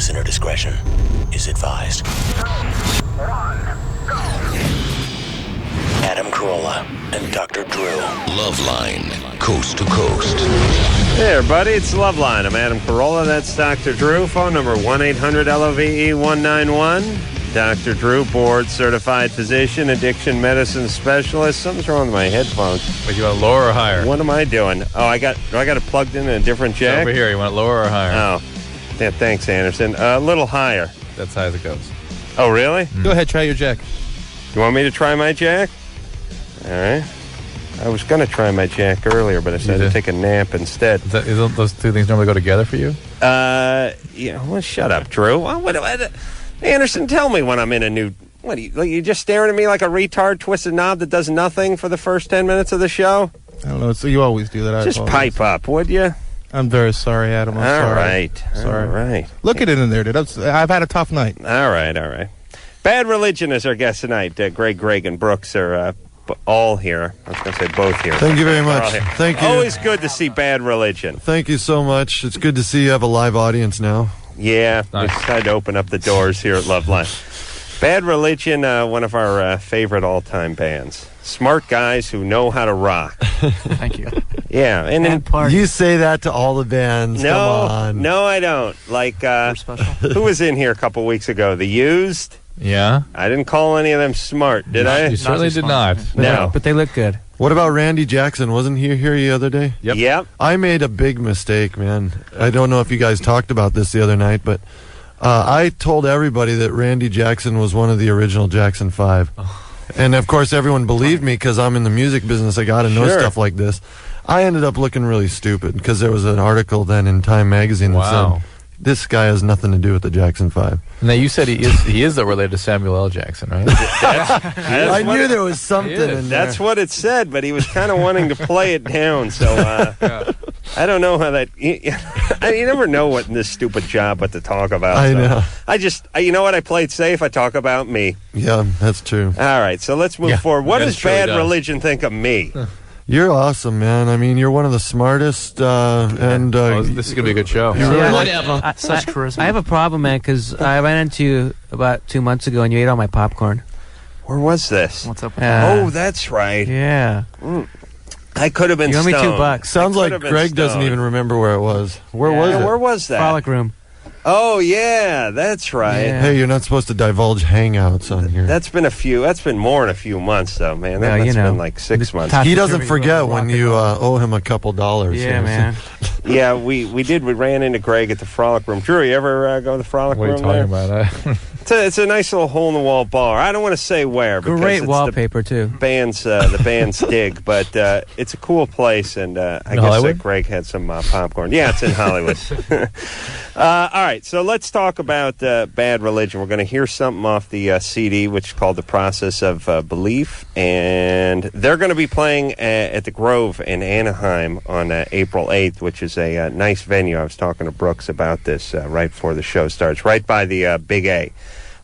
Listener discretion is advised. Adam Carolla and Dr. Drew. LoveLine, coast to coast. Hey everybody, it's LoveLine. I'm Adam Carolla. That's Dr. Drew. Phone number 1-800-LOVE-191. Dr. Drew, board-certified physician, addiction medicine specialist. Something's wrong with my headphones. Wait, you want it lower or higher? What am I doing? Oh, do I got it plugged in a different jack? Over here, you want it lower or higher? Oh, yeah, thanks, Anderson. A little higher. That's high as it goes. Oh, really? Go ahead, try your jack. You want me to try my jack? All right. I was going to try my jack earlier, but I decided to take a nap instead. Isn't those two things normally go together for you? Yeah. Well, shut up, Drew. Anderson, tell me when I'm in a new... What, you just staring at me like a retard, twisted knob that does nothing for the first 10 minutes of the show? I don't know. So you always do that. Just pipe up, would you? I'm very sorry, Adam. I'm sorry. All right. Sorry. All right. Look at it in there, dude. I've had a tough night. All right. Bad Religion is our guest tonight. Greg, and Brooks are all here. I was going to say both here. Thank you very much. Thank you. Always good to see Bad Religion. Thank you so much. It's good to see you have a live audience now. Yeah, nice. We decided to open up the doors here at LoveLine. Bad Religion, one of our favorite all-time bands. Smart guys who know how to rock. Thank you. Yeah, and then you say that to all the bands. Come on. No, I don't. Like, who was in here a couple weeks ago? The Used. Yeah. I didn't call any of them smart, did I? You certainly did not. No, but they look good. What about Randy Jackson? Wasn't he here the other day? Yep. I made a big mistake, man. I don't know if you guys talked about this the other night, but I told everybody that Randy Jackson was one of the original Jackson 5. And, of course, everyone believed me because I'm in the music business. I got to know stuff like this. I ended up looking really stupid because there was an article then in Time magazine that said, this guy has nothing to do with the Jackson 5. Now, you said he is related to Samuel L. Jackson, right? I knew there was something in there. That's what it said, but he was kind of wanting to play it down, so I don't know how that... You never know what in this stupid job what to talk about. I know. You know what? I played safe. I talk about me. Yeah, that's true. All right, so let's move forward. What does Bad Religion think of me? You're awesome, man. I mean, you're one of the smartest, and... this is going to be a good show. Whatever. Such charisma. I have a problem, man, because I ran into you about 2 months ago, and you ate all my popcorn. Where was this? What's up with that? Oh, that's right. Yeah. I could have been stoned. You owe me $2. Sounds like Greg doesn't even remember where it was. Where was it? Where was that? Frolic Room. Oh, yeah, that's right. Yeah. Hey, you're not supposed to divulge hangouts on here. That's been more than a few months, though, man. That's been like 6 months. He doesn't forget when you owe him a couple dollars. Yeah, man. Yeah, we did. We ran into Greg at the Frolic Room. Drew, you ever go to the Frolic Room? What are you talking about? It's a nice little hole-in-the-wall bar. I don't want to say where. Great wallpaper, too. The band's dig, but it's a cool place, and I guess Hollywood? Greg had some popcorn. Yeah, it's in Hollywood. All right, so let's talk about Bad Religion. We're going to hear something off the CD, which is called The Process of Belief, and they're going to be playing at the Grove in Anaheim on April 8th, which is a nice venue. I was talking to Brooks about this right before the show starts, right by the Big A,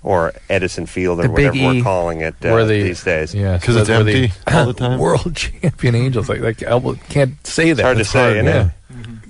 or Edison Field, or whatever we're calling it these days. Yeah, because it's empty all the time. World champion Angels. Like I can't say that. It's hard to say, isn't it?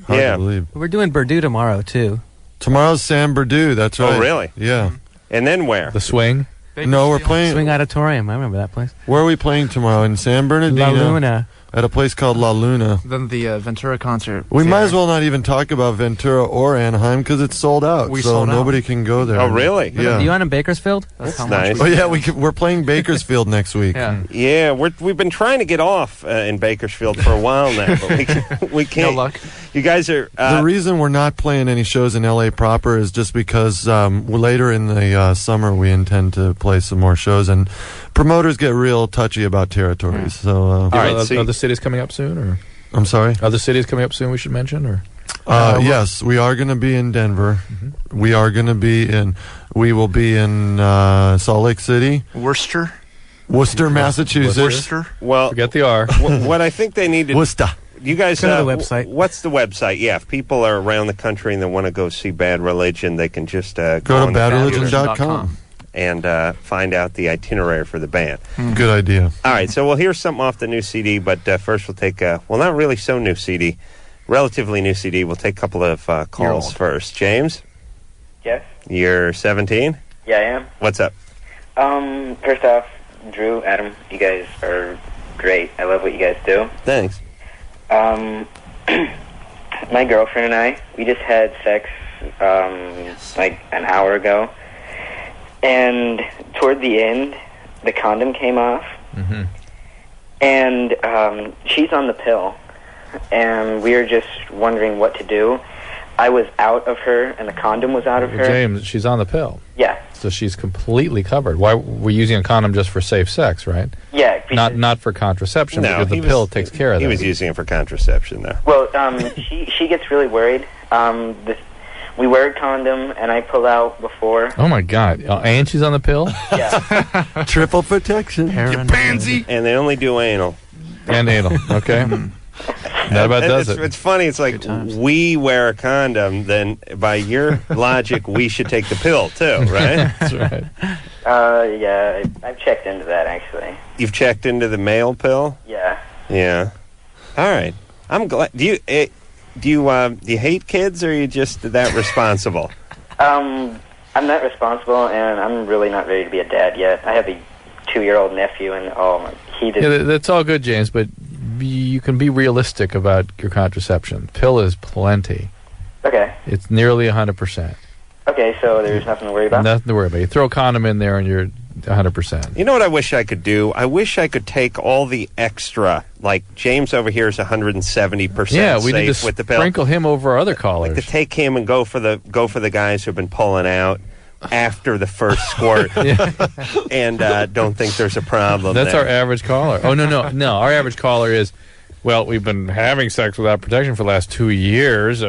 Hard to believe. We're doing Purdue tomorrow, too. Tomorrow's Sam Purdue, that's right. Oh, really? Yeah. And then where? The Swing. No, we're playing... Swing Auditorium. I remember that place. Where are we playing tomorrow? In San Bernardino? La Luna. At a place called La Luna. Then the Ventura concert. We might as well not even talk about Ventura or Anaheim because it's sold out. Nobody can go there. Oh, really? Yeah. Are you on in Bakersfield? That's nice. Oh, yeah, we're playing Bakersfield next week. Yeah, we've been trying to get off in Bakersfield for a while now, but we can't. No luck. You guys are... the reason we're not playing any shows in L.A. proper is just because later in the summer we intend to play some more shows, and promoters get real touchy about territories. So, all right, are the cities coming up soon? Or I'm sorry? Are the cities coming up soon we should mention? Or yes, we are going to be in Denver. Mm-hmm. We will be in Salt Lake City. Worcester, Massachusetts. Well, forget the R. What I think they need to... Worcester. You guys go to the website. What's the website? Yeah, if people are around the country and they want to go see Bad Religion, they can just go to badreligion.com and find out the itinerary for the band. Good idea. All right, so we'll hear something off the new CD, but first we'll take not really so new CD, relatively new CD. We'll take a couple of calls first. James? Yes. You're 17? Yeah, I am. What's up? First off, Drew, Adam, you guys are great. I love what you guys do. Thanks. My girlfriend and I, we just had sex, like an hour ago. And toward the end, the condom came off. Mm-hmm. And she's on the pill. And we were just wondering what to do. I was out of her, and the condom was out of her. James, she's on the pill. Yeah. So she's completely covered. Why we're using a condom just for safe sex, right? Yeah. Not for contraception, No, because the pill takes care of that. He was using it for contraception, though. Well, she gets really worried. We wear a condom, and I pull out before. Oh, my God. And she's on the pill? Yeah. Triple protection. You pansy. And they only do anal. And anal, okay. That about does it. It's funny. It's like we wear a condom, then by your logic, we should take the pill, too, right? That's right. Yeah, I've checked into that, actually. You've checked into the male pill? Yeah. Yeah. All right. I'm glad. Do you hate kids, or are you just that responsible? I'm not responsible, and I'm really not ready to be a dad yet. I have a 2-year-old nephew, and he did. Yeah, that's all good, James, but you can be realistic about your contraception. Pill is plenty. Okay. It's nearly 100%. Okay, so there's nothing to worry about? Nothing to worry about. You throw a condom in there and you're 100%. You know what I wish I could do? I wish I could take all the extra, like James over here is 170% Yeah, we need safe to with the pill. sprinkle him over our other callers. Like to take him and go for the guys who've been pulling out after the first squirt, and don't think there's a problem. That's there. our average caller. Oh, no. Our average caller is, well, we've been having sex without protection for the last 2 years.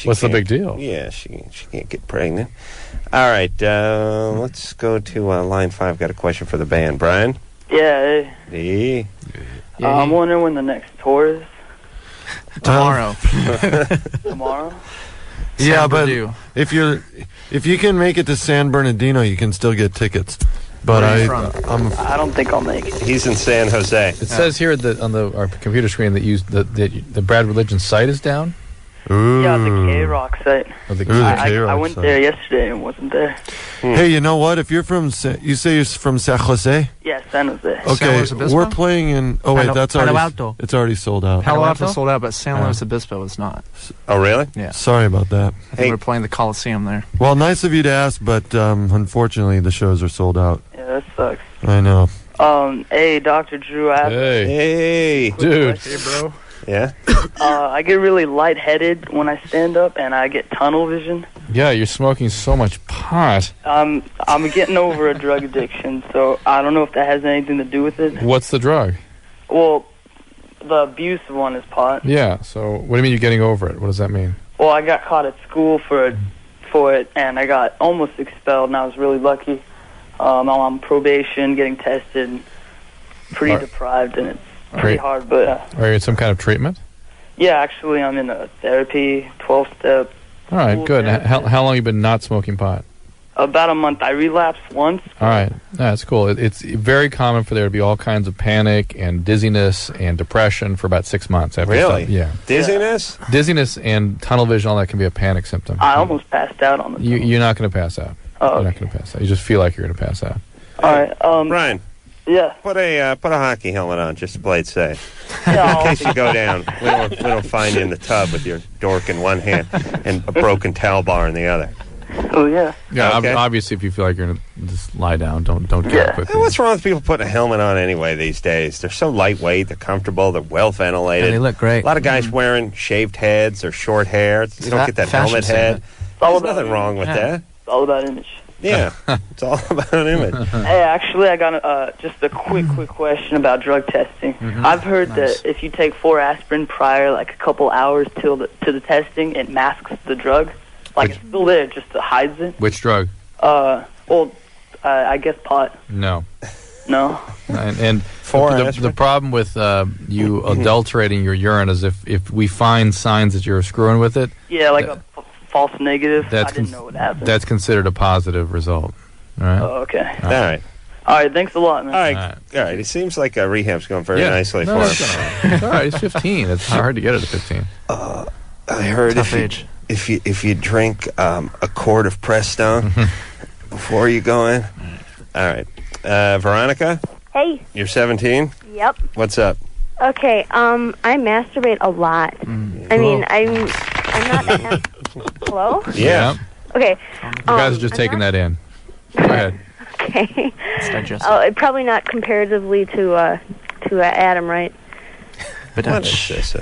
What's the big deal? Yeah, she can't get pregnant. All right, let's go to line 5. Got a question for the band. Brian? Yeah. Yeah. I'm wondering when the next tour is. Tomorrow. Tomorrow? Yeah, San but Bernardino. if you can make it to San Bernardino, you can still get tickets. But Where are you from? I don't think I'll make it. He's in San Jose. It says here that on our computer screen that the Brad Religion site is down. Ooh. Yeah, the K-Rock site. Or the I went there yesterday and wasn't there. Hey, you know what? If you're from, you say you're from San Jose? Yeah, San Jose. Okay, San Luis Obispo? we're playing in. Oh wait, Palo- that's Palo already. Alto. It's already sold out. Palo Alto? Alto sold out, but San Luis Obispo is not. Oh, really? Yeah. Sorry about that. I think we're playing the Coliseum there. Well, nice of you to ask, but unfortunately the shows are sold out. Yeah, that sucks. I know. Hey, Dr. Drew, I have Hey, dude. Hey, bro. Yeah. I get really lightheaded when I stand up, and I get tunnel vision. Yeah, you're smoking so much pot. I'm getting over a drug addiction, so I don't know if that has anything to do with it. What's the drug? Well, the abusive one is pot. Yeah, so what do you mean you're getting over it? What does that mean? Well, I got caught at school for it, and I got almost expelled, and I was really lucky. I'm on probation, getting tested, pretty deprived, and it's pretty hard, but... Are you in some kind of treatment? Yeah, actually, I'm in a therapy, 12-step. All right, good. How long have you been not smoking pot? About a month. I relapsed once. All right. That's cool. It's very common for there to be all kinds of panic and dizziness and depression for about 6 months. After Really? Yeah. Dizziness? Dizziness and tunnel vision, all that can be a panic symptom. I almost passed out on the tunnel. You're not going to pass out. Oh, You're not going to pass out. You just feel like you're going to pass out. All right. Brian, Yeah. put a hockey helmet on just to play it safe. Yeah, In case you go down, we don't find you in the tub with your dork in one hand and a broken towel bar in the other. Oh, yeah. Yeah, Okay. Obviously, if you feel like you're going to just lie down, don't get Yeah. up quickly. What's wrong with people putting a helmet on anyway these days? They're so lightweight, they're comfortable, they're well ventilated. And they look great. A lot of guys wearing shaved heads or short hair. You don't get that Fashion helmet statement. head. all There's about nothing wrong with that. It's all about image. Yeah, it's all about an image. Hey, actually, I got just a quick question about drug testing. I've heard that if you take 4 aspirin prior, like a couple hours to the testing, it masks the drug. Like it's still there, just hides it. Which drug? I guess pot. No. No. And Four the aspirin? problem with you adulterating your urine is if we find signs that you're screwing with it, Yeah, like a false negative. I that's didn't know what happened. that's considered a positive result. All right. Oh, okay. All right. All right. Thanks a lot, man. All right. All right. It seems like rehab's going very nicely No, for it's him. all right. It's all right. He's 15. It's hard to get it at 15. I heard Tough age. if you drink a quart of Prestone before you go in. All right. Veronica, Hey. you're 17? Yep. What's up? Okay. I masturbate a lot. I mean, I'm not. Hello. Yeah. Okay. You guys are just taking that in. Go ahead. Okay. It's digestible. Oh, probably not comparatively to Adam, right? But What is this?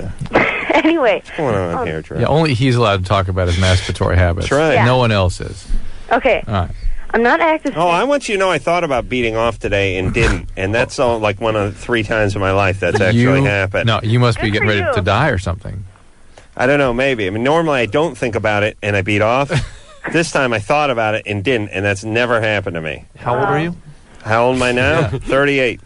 Anyway. What's going on here, Drew? Yeah, only he's allowed to talk about his masturbatory habits. That's right. Yeah. No one else is. Okay. All right. I'm not active. Oh, I want you to know I thought about beating off today and didn't. And that's all like one of 3 times in my life that's actually happened. No, you must be Good getting for ready you. to die or something. I don't know, maybe. I mean, normally I don't think about it and I beat off. This time I thought about it and didn't, and that's never happened to me. How old are you? How old am I now? 38.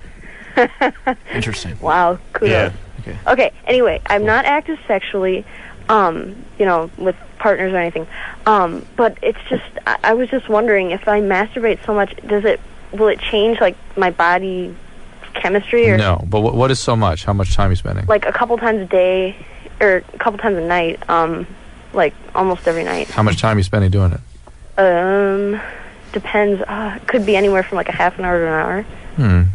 Interesting. Wow. Kudos. Yeah. Okay. Anyway, I'm not active sexually, with partners or anything. But it's just, I was just wondering if I masturbate so much, will it change like my body chemistry or No, but what is so much? How much time are you spending? like a couple times a day or a couple times a night? Like almost every night. How much time are you spending doing it? Depends. Could be anywhere from like a half an hour to an hour.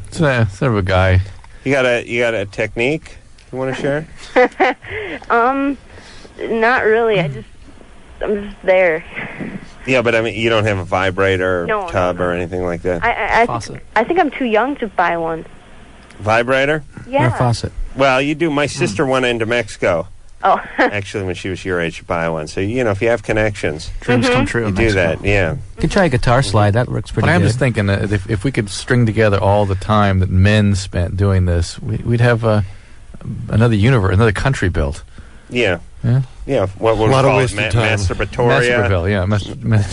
It's sort of a guy. You got a technique you want to share? Not really. I'm just there. Yeah, but I mean, you don't have a vibrator or No, tub no. or anything like that? I think I'm too young to buy one. Vibrator? Yeah. faucet. Well, you do. My sister went into Mexico. Oh. Actually, when she was your age, to buy one. So, if you have connections, Dreams come true. you in do Mexico. that. Yeah. You can try a guitar slide. That works pretty But I'm good. just thinking that if we could string together all the time that men spent doing this, we'd have another universe, another country built. Yeah. Yeah. Yeah. What would we A lot of call it? wasted time. Masturbatoria. Masturbatoria, yeah.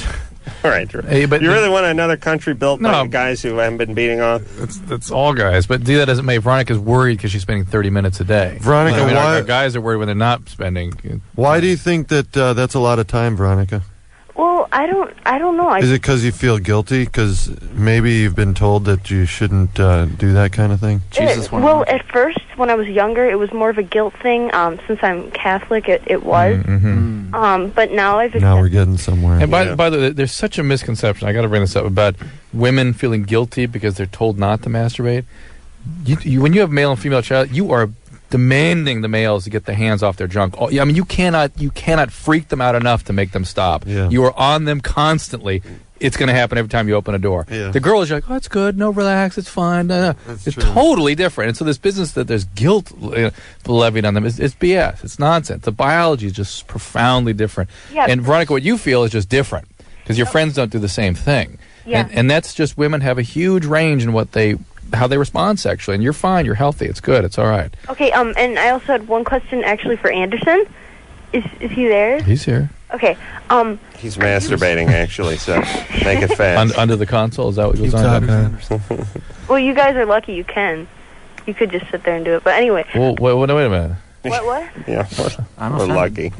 All right, Drew. Hey, but you really want another country built by No. guys who haven't been beating off? That's all guys. But that doesn't make Veronica's worried because she's spending 30 minutes a day. Veronica, I mean, why- our guys are worried when they're not spending. Why do you think that that's a lot of time, Veronica? Well, I don't know. Is it because you feel guilty? Because maybe you've been told that you shouldn't do that kind of thing? Jesus, one well, more. at first, when I was younger, it was more of a guilt thing. Since I'm Catholic, it was. But now I've Now we're getting somewhere. And by the way, there's such a misconception. I got to bring this up about women feeling guilty because they're told not to masturbate. When you have male and female child, you are demanding the males to get their hands off their junk. I mean, you cannot freak them out enough to make them stop. Yeah. You are on them constantly. It's going to happen every time you open a door. Yeah. The girl is like, oh, it's good. No, relax. It's fine. It's true. totally different. And so this business that there's guilt levied on them is BS. It's nonsense. The biology is just profoundly different. Yeah. And Veronica, what you feel is just different because your friends don't do the same thing. Yeah. And that's just women have a huge range in how they respond sexually. And you're fine. You're healthy. It's good. It's all right. Okay. And I also had one question actually for Anderson. Is he there? He's here. Okay. He's masturbating, actually, so make it fast. Under the console? Is that what goes Keep on? talking. Well, you guys are lucky you can. You could just sit there and do it. But anyway. Well, wait a minute. What? Yeah, I'm we're offended. lucky.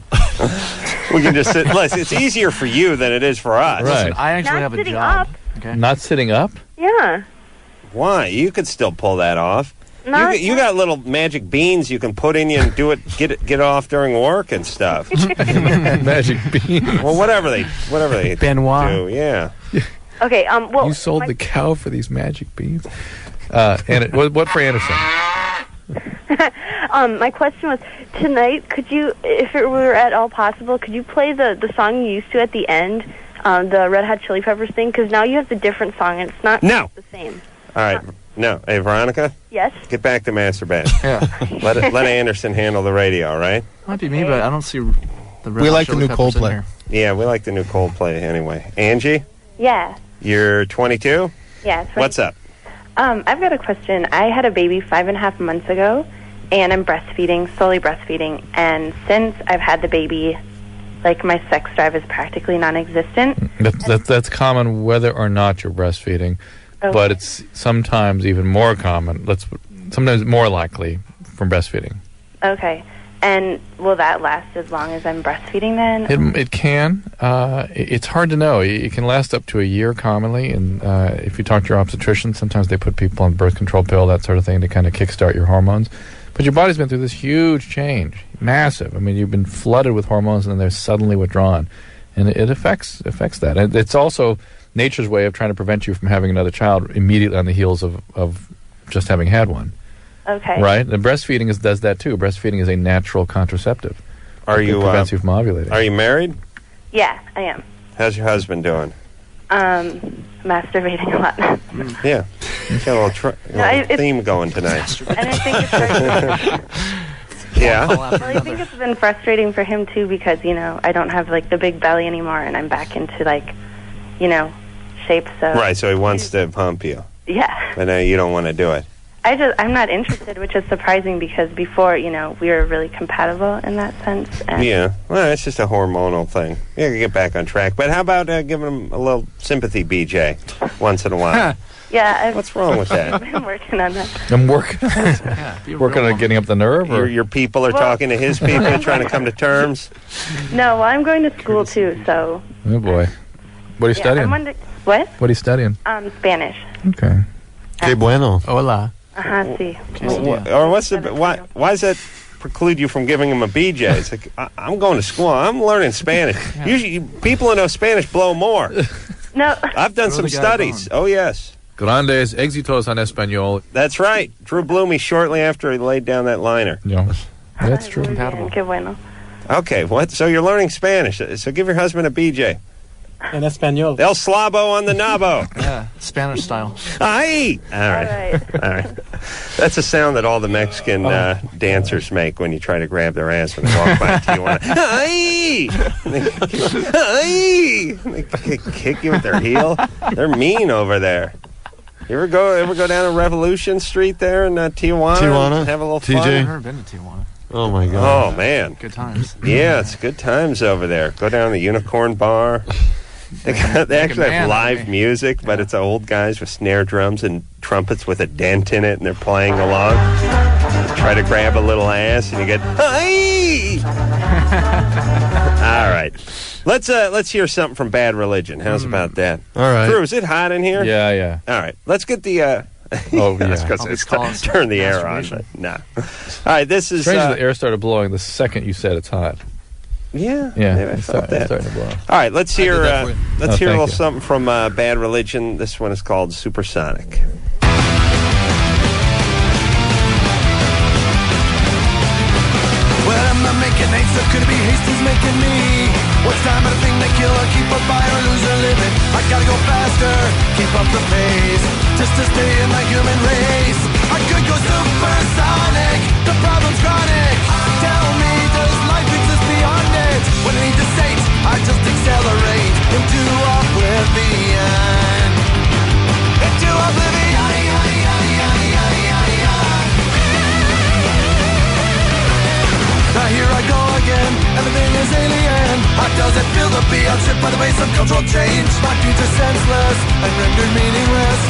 We can just sit. Listen, it's easier for you than it is for us. Right. Listen, I actually Not have a sitting job. up. Okay. Not sitting up? Yeah. Why? You could still pull that off. You got little magic beans you can put in you and do it. Get off during work and stuff. Magic bean. Well, whatever they Benoit. do. Yeah. Okay. Well. You sold the cow for these magic beans? And what for Anderson? My question was tonight. Could you, if it were at all possible, could you play the song you used to at the end, the Red Hot Chili Peppers thing? Because now you have the different song and it's not No. the same. All right. No. Hey, Veronica, Yes. get back to masturbate. Yeah. Let Anderson handle the radio, all right? Might be me, but I don't see the Red We Hot like the Chili new Peppers in Coldplay. here. Yeah, we like the new Coldplay anyway. Angie, Yeah. you're 22? Yeah. That's right. What's up? I've got a question. I had a baby 5.5 months ago, and I'm breastfeeding, slowly breastfeeding. And since I've had the baby, like, my sex drive is practically non-existent. That's common whether or not you're breastfeeding, but it's sometimes even more common. Sometimes more likely from breastfeeding. Okay. And will that last as long as I'm breastfeeding then? It can. It's hard to know. It can last up to a year commonly, and if you talk to your obstetrician, sometimes they put people on birth control pill, that sort of thing, to kind of kickstart your hormones. But your body's been through this huge change, massive. I mean, you've been flooded with hormones, and then they're suddenly withdrawn, and it affects that. And it's also nature's way of trying to prevent you from having another child immediately on the heels of just having had one. Okay. Right? And breastfeeding does that too. Breastfeeding is a natural contraceptive. It prevents you from ovulating. Are you married? Yeah, I am. How's your husband doing? Masturbating a lot. Yeah. Got a little theme going tonight. And I think it's very Yeah. Well, I think it's been frustrating for him too because, I don't have like the big belly anymore and I'm back into shape, so Right, so he wants to pump you. Yeah. But you don't want to do it. I'm not interested, which is surprising because before, we were really compatible in that sense. And Yeah, well, it's just a hormonal thing. You gotta get back on track. But how about giving him a little sympathy, BJ, once in a while? Yeah. What's wrong with that? I've been working on that. I'm working on getting up the nerve? Or? Your people are talking to his people, trying to come to terms? No, well, I'm going to school too, so... Oh, boy. What are you studying? What? What are you studying? Spanish. Okay. Que bueno. Hola. Sí. Or why does that preclude you from giving him a BJ? It's like, I'm going to school. I'm learning Spanish. Usually, people who know Spanish blow more. No. I've done some studies. Oh, yes. Grandes éxitos en español. That's right. Drew blew me shortly after he laid down that liner. Yeah. That's true. Bien, qué bueno. Okay, what? So you're learning Spanish. So give your husband a BJ. En español. El slabo on the nabo. Yeah, Spanish style. Ay! All right. That's a sound that all the Mexican dancers make when you try to grab their ass when they walk by Tijuana. Ay! Ay! They kick you with their heel. They're mean over there. You ever go down to Revolution Street there in Tijuana? Tijuana? Have a little TJ? fun? I've never been to Tijuana. Oh, my God. Oh, man. Good times. Yeah, it's good times over there. Go down to the Unicorn Bar. They actually have live music, but it's old guys with snare drums and trumpets with a dent in it, and they're playing along. Try to grab a little ass, and you get, "Hey!" All right, let's hear something from Bad Religion. How's about that? All right. Drew, is it hot in here? Yeah. All right, let's get the. Oh, yeah. I was gonna say, turn the air on, but no. All right, this is. Strange the air started blowing the second you said it's hot. Yeah, I felt that. It's starting to blow. All right, let's hear a little you. something from Bad Religion. This one is called Supersonic. Well, I'm not making names, so could it be Hastings making me? What's time at a thing to kill or keep a buy or lose or live it? I gotta go faster, keep up the pace, just to stay in my human race. I could go supersonic, the problem's chronic. Tell me, does life exist beyond it? When I need to sate, I just accelerate into oblivion. Into oblivion. Now here I go again, everything is alien. How does it feel to be outstripped by the base of cultural change? My future senseless and rendered meaningless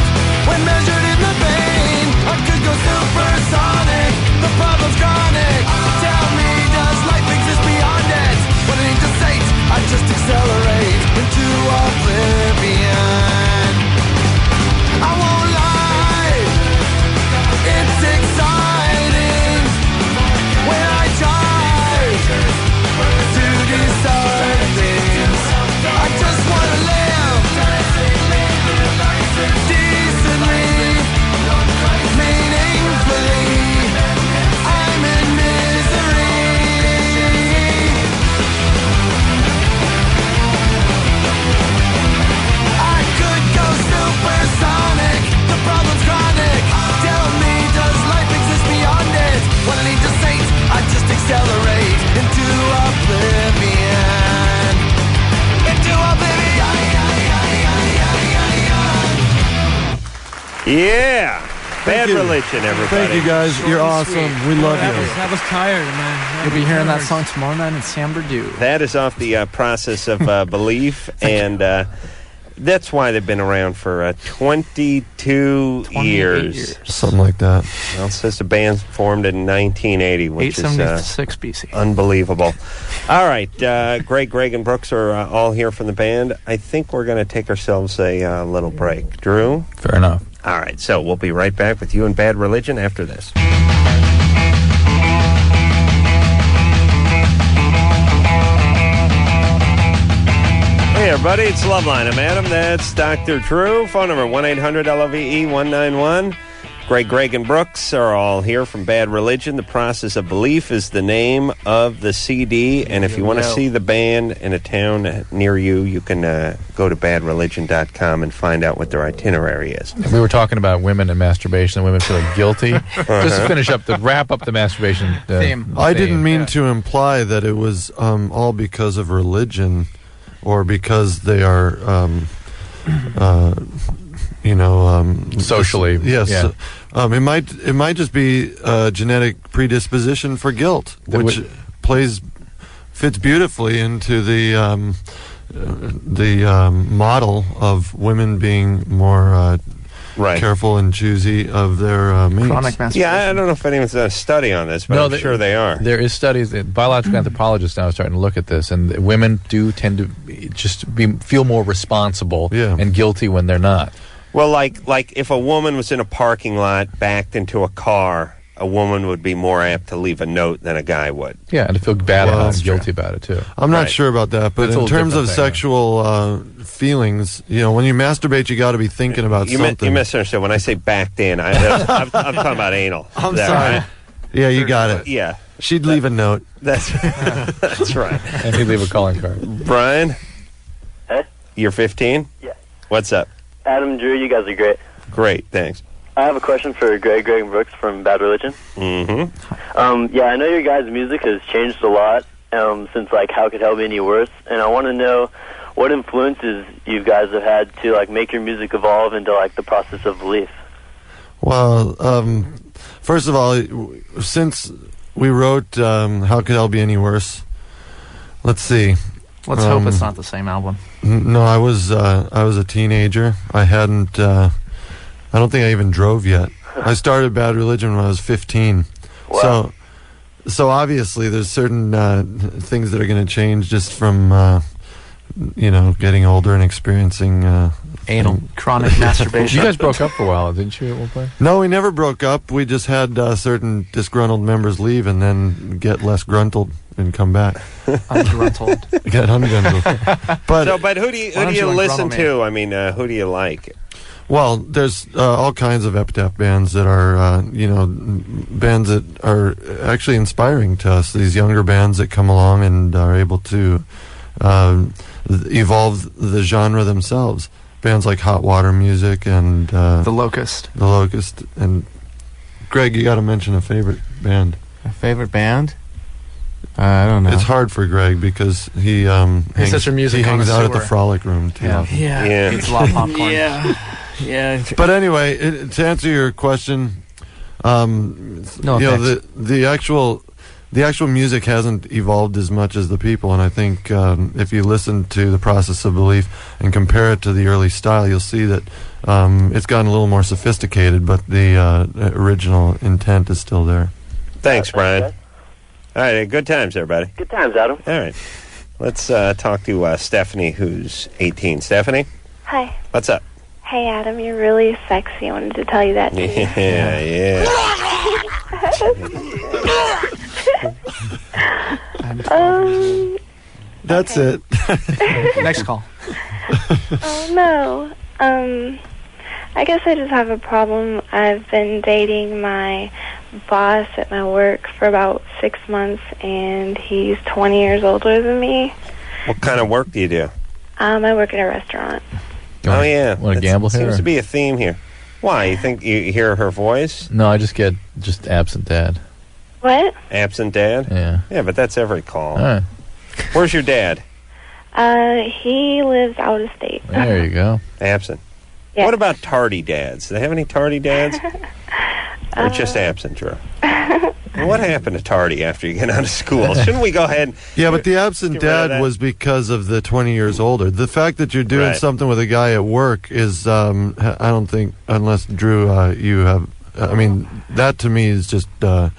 when measured in the vein. I could go supersonic, the problem's chronic. Tell me, does life exist beyond it? When I need to sate, I just accelerate into oblivion. I won't lie, it's exciting when I try to decide things. I just wanna live decently, meaningfully. I'm in misery. I could go supersonic, the problem's chronic. Tell me, does life exist beyond it? When I need to sate, I just accelerate into oblivion. Into oblivion. Yeah, Bad Religion, everybody. Thank you, guys. You're awesome. We love you. That was tired, man. You'll be hearing that song tomorrow night in San Bernardino. That is off the Process of Belief, and that's why they've been around for 22 years. Something like that. Well, it says the band formed in 1980, which is 876 BC. unbelievable. All right, Greg, and Brooks are all here from the band. I think we're going to take ourselves a little break. Drew? Fair enough. All right, so we'll be right back with you and Bad Religion after this. Hey, everybody, it's LoveLine. I'm Adam. That's Dr. Drew. Phone number 1-800-LOVE-191. Greg, and Brooks are all here from Bad Religion. The Process of Belief is the name of the CD. And if you want to see the band in a town near you, you can go to badreligion.com and find out what their itinerary is. We were talking about women and masturbation and women feeling guilty. Just to finish up, wrap up the masturbation theme. I didn't mean to imply that it was all because of religion or because they are... socially, yes. Yeah. It might just be a genetic predisposition for guilt, which fits beautifully into the model of women being more careful and choosy of their means. Chronic masturbation. Yeah, I don't know if anyone's done a study on this, but I'm sure they are. There is studies. Biological anthropologists now are starting to look at this, and women do tend to feel more responsible and guilty when they're not. Well, like if a woman was in a parking lot backed into a car, a woman would be more apt to leave a note than a guy would. Yeah, and to feel bad and guilty about it, too. I'm not sure about that, but in terms of sexual feelings, when you masturbate, you got to be thinking about something. You misunderstood. When I say backed in, I'm talking about anal. I'm sorry. Right? Yeah, you got it. Yeah. She'd leave a note. That's right. And he'd leave a calling card. Brian? Hey? You're 15? Yeah. What's up? Adam, Drew, you guys are great. Great, thanks. I have a question for Greg and Brooks from Bad Religion. Mm-hmm. I know your guys' music has changed a lot since, How Could Hell Be Any Worse? And I want to know what influences you guys have had to, make your music evolve into, the Process of Belief. Well, first of all, since we wrote How Could Hell Be Any Worse, let's see. Let's hope it's not the same album. No, I was a teenager. I hadn't. I don't think I even drove yet. I started Bad Religion when I was 15. Wow. So obviously there's certain things that are going to change just from getting older and experiencing anal chronic masturbation. You guys broke up for a while, didn't you, at one point? No, we never broke up. We just had certain disgruntled members leave and then get less gruntled and come back. Ungruntled. Get ungruntled. But who do you listen to? I mean, who do you like? Well, there's all kinds of epitaph bands that are, bands that are actually inspiring to us. These younger bands that come along and are able to evolve the genre themselves. Bands like Hot Water Music and The Locust. The Locust. And Greg, you got to mention a favorite band. A favorite band? I don't know. It's hard for Greg because he He's such a music hangs out at the connoisseur. Frolic Room too. Yeah. Eats a lot of popcorn. Yeah. But anyway, to answer your question, the actual music hasn't evolved as much as the people, and I think if you listen to The Process of Belief and compare it to the early style, you'll see that it's gotten a little more sophisticated, but the original intent is still there. Thanks, Brian. All right, good times, everybody. Good times, Adam. All right. Let's talk to Stephanie, who's 18. Stephanie? Hi. What's up? Hey, Adam, you're really sexy. I wanted to tell you that. Yeah. That's it. Next call. Oh, no. I guess I just have a problem. I've been dating my boss at my work for about 6 months, and he's 20 years older than me. What kind of work do you do? I work at a restaurant. Oh, yeah. Want to gamble here? Seems to be a theme here. Why? You think you hear her voice? No, I just get absent dad. What? Absent dad? Yeah. Yeah, but that's every call. All right. Where's your dad? He lives out of state. There you go. Absent. Yeah. What about tardy dads? Do they have any tardy dads? Or just absent, Drew? What happened to tardy after you get out of school? Shouldn't we go ahead and... Yeah, but the absent dad was because of the 20 years older. The fact that you're doing something with a guy at work is, I don't think, unless, Drew, you have... I mean, that to me is just bad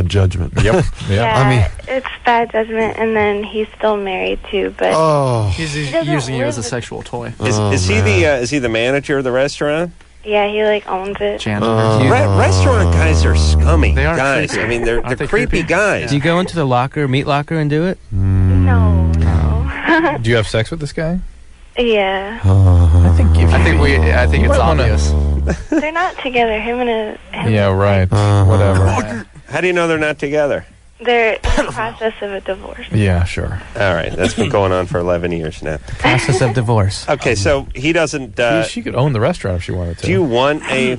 judgment. Yep. Yeah, it's bad judgment, and then he's still married, too, but... He's using you as a sexual toy. Is he the manager of the restaurant? Yeah, he, owns it. Restaurant guys are scummy guys. creepy. I mean, they're creepy guys. Do you go into the meat locker, and do it? No. Do you have sex with this guy? Yeah. I think it's obvious. They're not together. Him and him. Yeah, right. Whatever. How do you know they're not together? They're in the process of a divorce. Yeah, sure. All right, that's been going on for 11 years now. Process of divorce. Okay, so he doesn't... she could own the restaurant if she wanted to. Do you want a...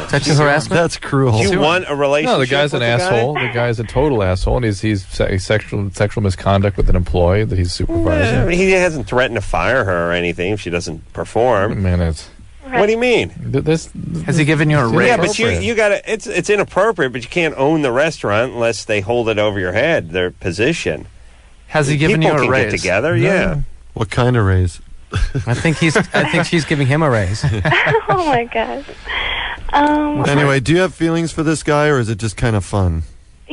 Sexual harassment? That's cruel. Do you want a relationship No, the guy's an with the asshole. guy? The guy's a total asshole, and he's sexual misconduct with an employee that he's supervising. He hasn't threatened to fire her or anything if she doesn't perform. Man, it's... What do you mean? Has he given you a raise? Yeah, but you got to. It's inappropriate, but you can't own the restaurant unless they hold it over your head. Their position. Has he given People you a can raise? Get together, No. yeah. What kind of raise? I think she's giving him a raise. Oh my gosh. Anyway, do you have feelings for this guy, or is it just kind of fun?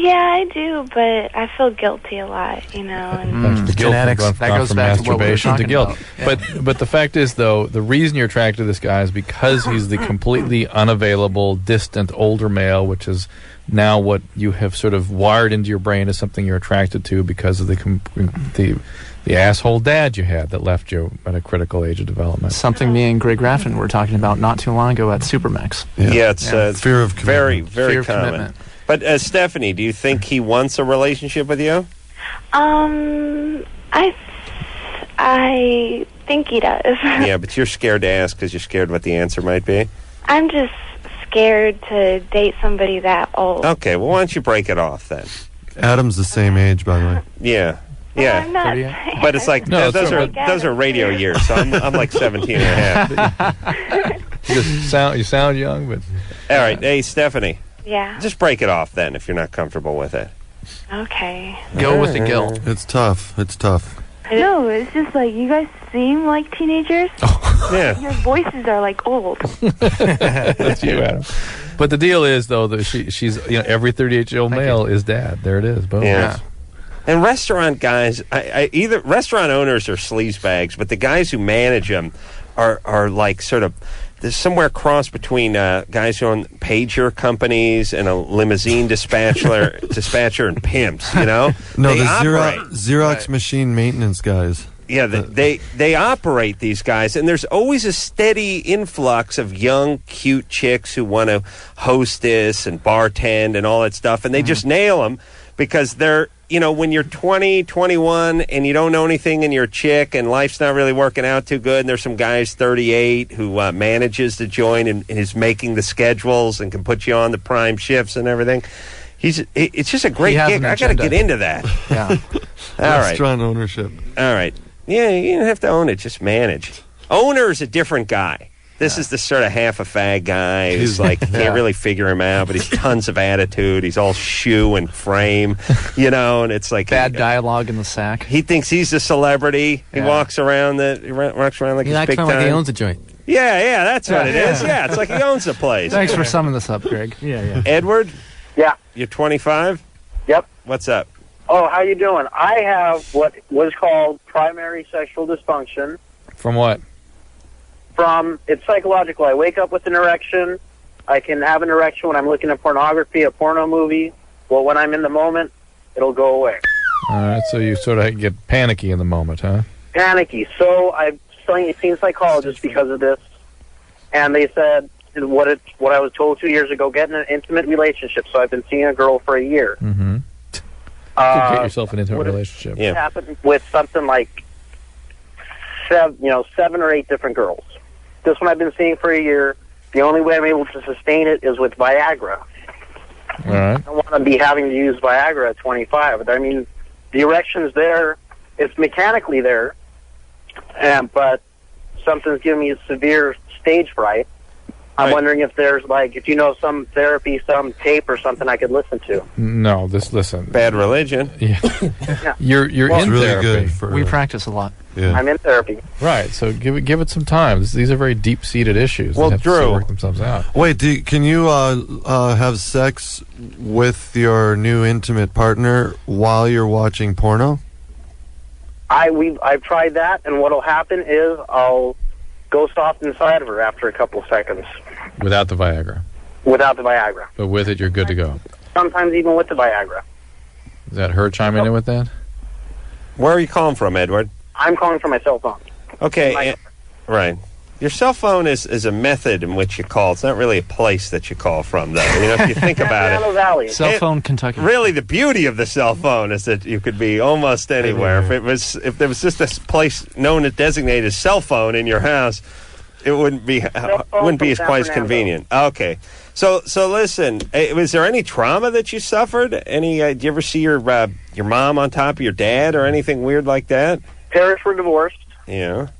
Yeah, I do, but I feel guilty a lot, you know. And That's the guilt genetics. gone That goes from back to what we were masturbation to talking guilt. about. Yeah. But the fact is, though, the reason you're attracted to this guy is because he's the completely unavailable, distant, older male, which is now what you have sort of wired into your brain as something you're attracted to because of the asshole dad you had that left you at a critical age of development. Something me and Greg Graffin were talking about not too long ago at Supermax. Yeah, it's fear of very, commitment. very Fear of common. commitment. But Stephanie, do you think he wants a relationship with you? I think he does. Yeah, but you're scared to ask because you're scared what the answer might be. I'm just scared to date somebody that old. Okay, well, why don't you break it off then? Adam's the same age, by the way. Yeah. I'm Yeah, not. but it's like No, those it's are radio years, so I'm like 17 and a half. You sound young, but All right, hey Stephanie, Yeah. just break it off then if you're not comfortable with it. Okay. Go with the guilt. It's tough. It's tough. No, it's just like you guys seem like teenagers. Yeah. Your voices are like old. that's you, Adam. But the deal is, though, that she's every 38-year-old male is dad. There it is. Boom. Yeah. And restaurant guys, either restaurant owners are sleazebags, but the guys who manage them are like sort of there's somewhere cross between guys who own pager companies and a limousine dispatcher and pimps. You know, No, They the operate. Xerox machine maintenance guys. Yeah, they operate these guys, and there's always a steady influx of young, cute chicks who want to hostess and bartend and all that stuff, and they just nail them because they're, when you're 20, 21, and you don't know anything, and you're a chick, and life's not really working out too good, and there's some guys 38 who manages to join and is making the schedules and can put you on the prime shifts and everything. It's just a great gig. I got to get into that. Yeah. All right. Restaurant ownership. All right. Yeah, you don't have to own it. Just manage. Owner is a different guy. This is the sort of half a fag guy who's like, can't really figure him out, but he's tons of attitude. He's all shoe and frame, and it's like... Bad dialogue in the sack. He thinks he's a celebrity. He walks around like He he's acts big kind of like he time. owns a joint. Yeah, that's what it is. Yeah, it's like he owns the place. Thanks for summing this up, Greg. Yeah. Edward? Yeah. You're 25? Yep. What's up? Oh, how you doing? I have what was called primary sexual dysfunction. From what? It's psychological. I wake up with an erection. I can have an erection when I'm looking at pornography, a porno movie. Well, when I'm in the moment, it'll go away. All right, so you sort of get panicky in the moment, huh? Panicky. So I've seen psychologists because of this, and they said what I was told 2 years ago: get in an intimate relationship. So I've been seeing a girl for a year. Mm-hmm. Get yourself an intimate relationship. It happened with something like 7 or 8 different girls. This one I've been seeing for a year. The only way I'm able to sustain it is with Viagra. All right. I don't want to be having to use Viagra at 25. I mean, the erection's there. It's mechanically there. But something's giving me a severe stage fright. I'm wondering if there's, some therapy, some tape or something I could listen to. No, listen. Bad religion. Yeah. Yeah. You're It's in really therapy. good for. We practice a lot. Yeah. I'm in therapy. Right, so give it some time. These are very deep-seated issues. Well, They have to Drew- work themselves out. Wait, can you have sex with your new intimate partner while you're watching porno? I've tried that, and what'll happen is I'll go soft inside of her after a couple of seconds Without the Viagra. without the Viagra. But with it, you're good to go. Sometimes even with the Viagra. Is that her chiming in with that? Where are you calling from, Edward? I'm calling from my cell phone. Okay, right. Your cell phone is a method in which you call. It's not really a place that you call from, though. You know, if you think about Sacramento it. Valley. Cell phone, Kentucky. Really, the beauty of the cell phone is that you could be almost anywhere. If there was just a place known as designated as cell phone in your house, it wouldn't be as quite as convenient. Okay, so listen. Was there any trauma that you suffered? Any? Did you ever see your mom on top of your dad or anything weird like that? Parents were divorced. Yeah.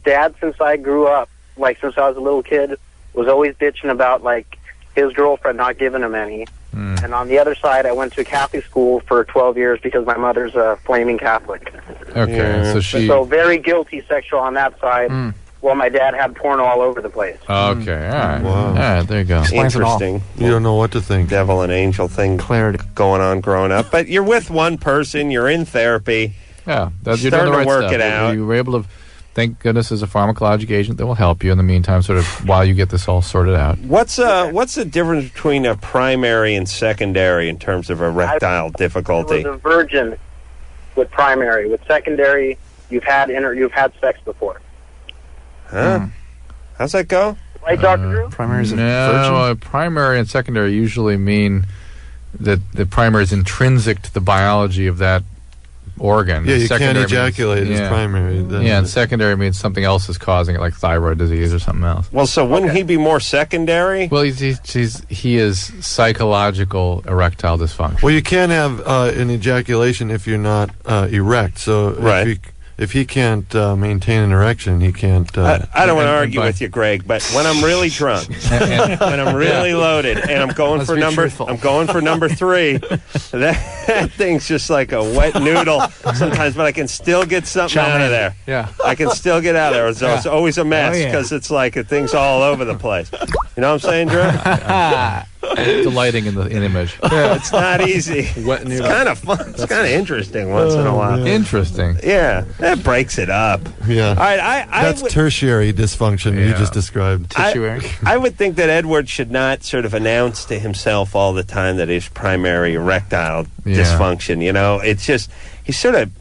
Dad, since I grew up, like since I was a little kid, was always bitching about like his girlfriend not giving him any. And on the other side, I went to a Catholic school for 12 years because my mother's a flaming Catholic. Okay, so very guilty sexual on that side. While my dad had porn all over the place. Okay, all right. Wow. All right, there you go. Interesting. You don't know what to think. Devil and angel thing going on growing up. But you're with one person. You're in therapy. Yeah, you're starting doing the right to work stuff. it out. You were able to, thank goodness, there's a pharmacologic agent that will help you in the meantime, sort of while you get this all sorted out. What's the difference between a primary and secondary in terms of erectile difficulty? I was a virgin with primary. With secondary, you've had sex before. Huh? How's that go? Right, Dr. Drew? Primaries and primary and secondary usually mean that the primary is intrinsic to the biology of that organ. Yeah, And you can't secondary ejaculate means, as primary. And secondary means something else is causing it, like thyroid disease or something else. Well, so wouldn't he be more secondary? Well, he is psychological erectile dysfunction. Well, you can't have an ejaculation if you're not erect. So if he can't maintain an erection, he can't. I don't want to argue with you, Greg, but when I'm really drunk, when I'm really loaded, and I'm going for number 3, that thing's just like a wet noodle sometimes, but I can still get something out of there. Yeah, I can still get out of there. So it's always a mess because it's like thing's all over the place. You know what I'm saying, Drew? Delighting in the image. Yeah, it's not easy. It's kind of fun. It's kind of interesting once in a while. Interesting. Yeah, that breaks it up. Yeah. All right, that's tertiary dysfunction you just described. I would think that Edward should not sort of announce to himself all the time that he's primary erectile dysfunction. You know, it's just he's sort of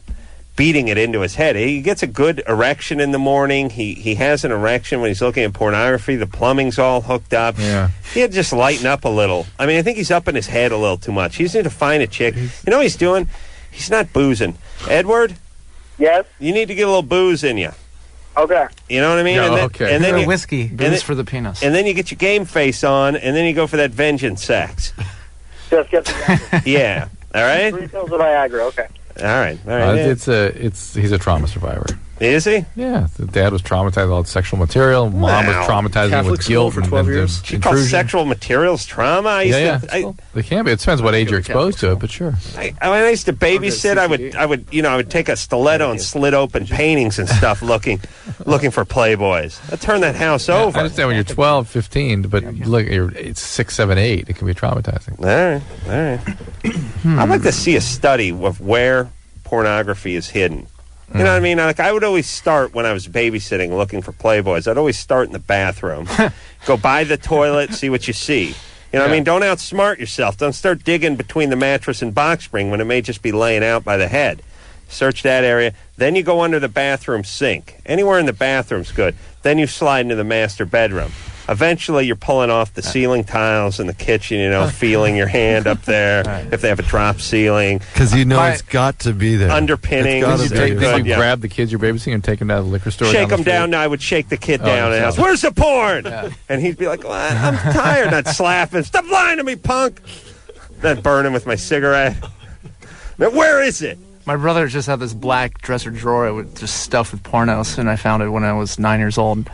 beating it into his head. He gets a good erection in the morning. He has an erection when he's looking at pornography. The plumbing's all hooked up. Yeah. He'd just lighten up a little. I mean, I think he's up in his head a little too much. He just need to find a chick. You know what he's doing? He's not boozing. Edward? Yes? You need to get a little booze in you. Okay. You know what I mean? Yeah, And then whiskey. Booze for the penis. And then you get your game face on, and then you go for that vengeance sex. Just get the Viagra. Yeah. All right? 3 pills of Viagra, okay. All right. He's a trauma survivor. Is he? Yeah, the dad was traumatized with all the sexual material. Mom was traumatized Catholic with school guilt for and 12 years. She calls sexual materials trauma. They can be. It depends what age you're exposed to it, but sure. I used to babysit. I would take a stiletto and slit open paintings and stuff, looking for Playboys. I'd turn that house over. I understand when you're 12, 15, but look, it's 6, 7, 8. It can be traumatizing. All right. I'd like to see a study of where pornography is hidden. You know what I mean? Like, I would always start when I was babysitting looking for Playboys. I'd always start in the bathroom. Go by the toilet, see what you see. You know what I mean? Don't outsmart yourself. Don't start digging between the mattress and box spring when it may just be laying out by the head. Search that area. Then you go under the bathroom sink. Anywhere in the bathroom's good. Then you slide into the master bedroom. Eventually, you're pulling off the ceiling tiles in the kitchen, feeling your hand up there, if they have a drop ceiling. Because it's got to be there. Underpinning. You grab the kids you're babysitting and take them down to the liquor store. Shake them down. No, I would shake the kid down and ask, "Where's the porn?" And he'd be like, well, "I'm tired." I'd slap him. "Stop lying to me, punk!" Then burn him with my cigarette. Now, where is it? My brother just had this black dresser drawer with just stuffed with pornos, and I found it when I was 9 years old.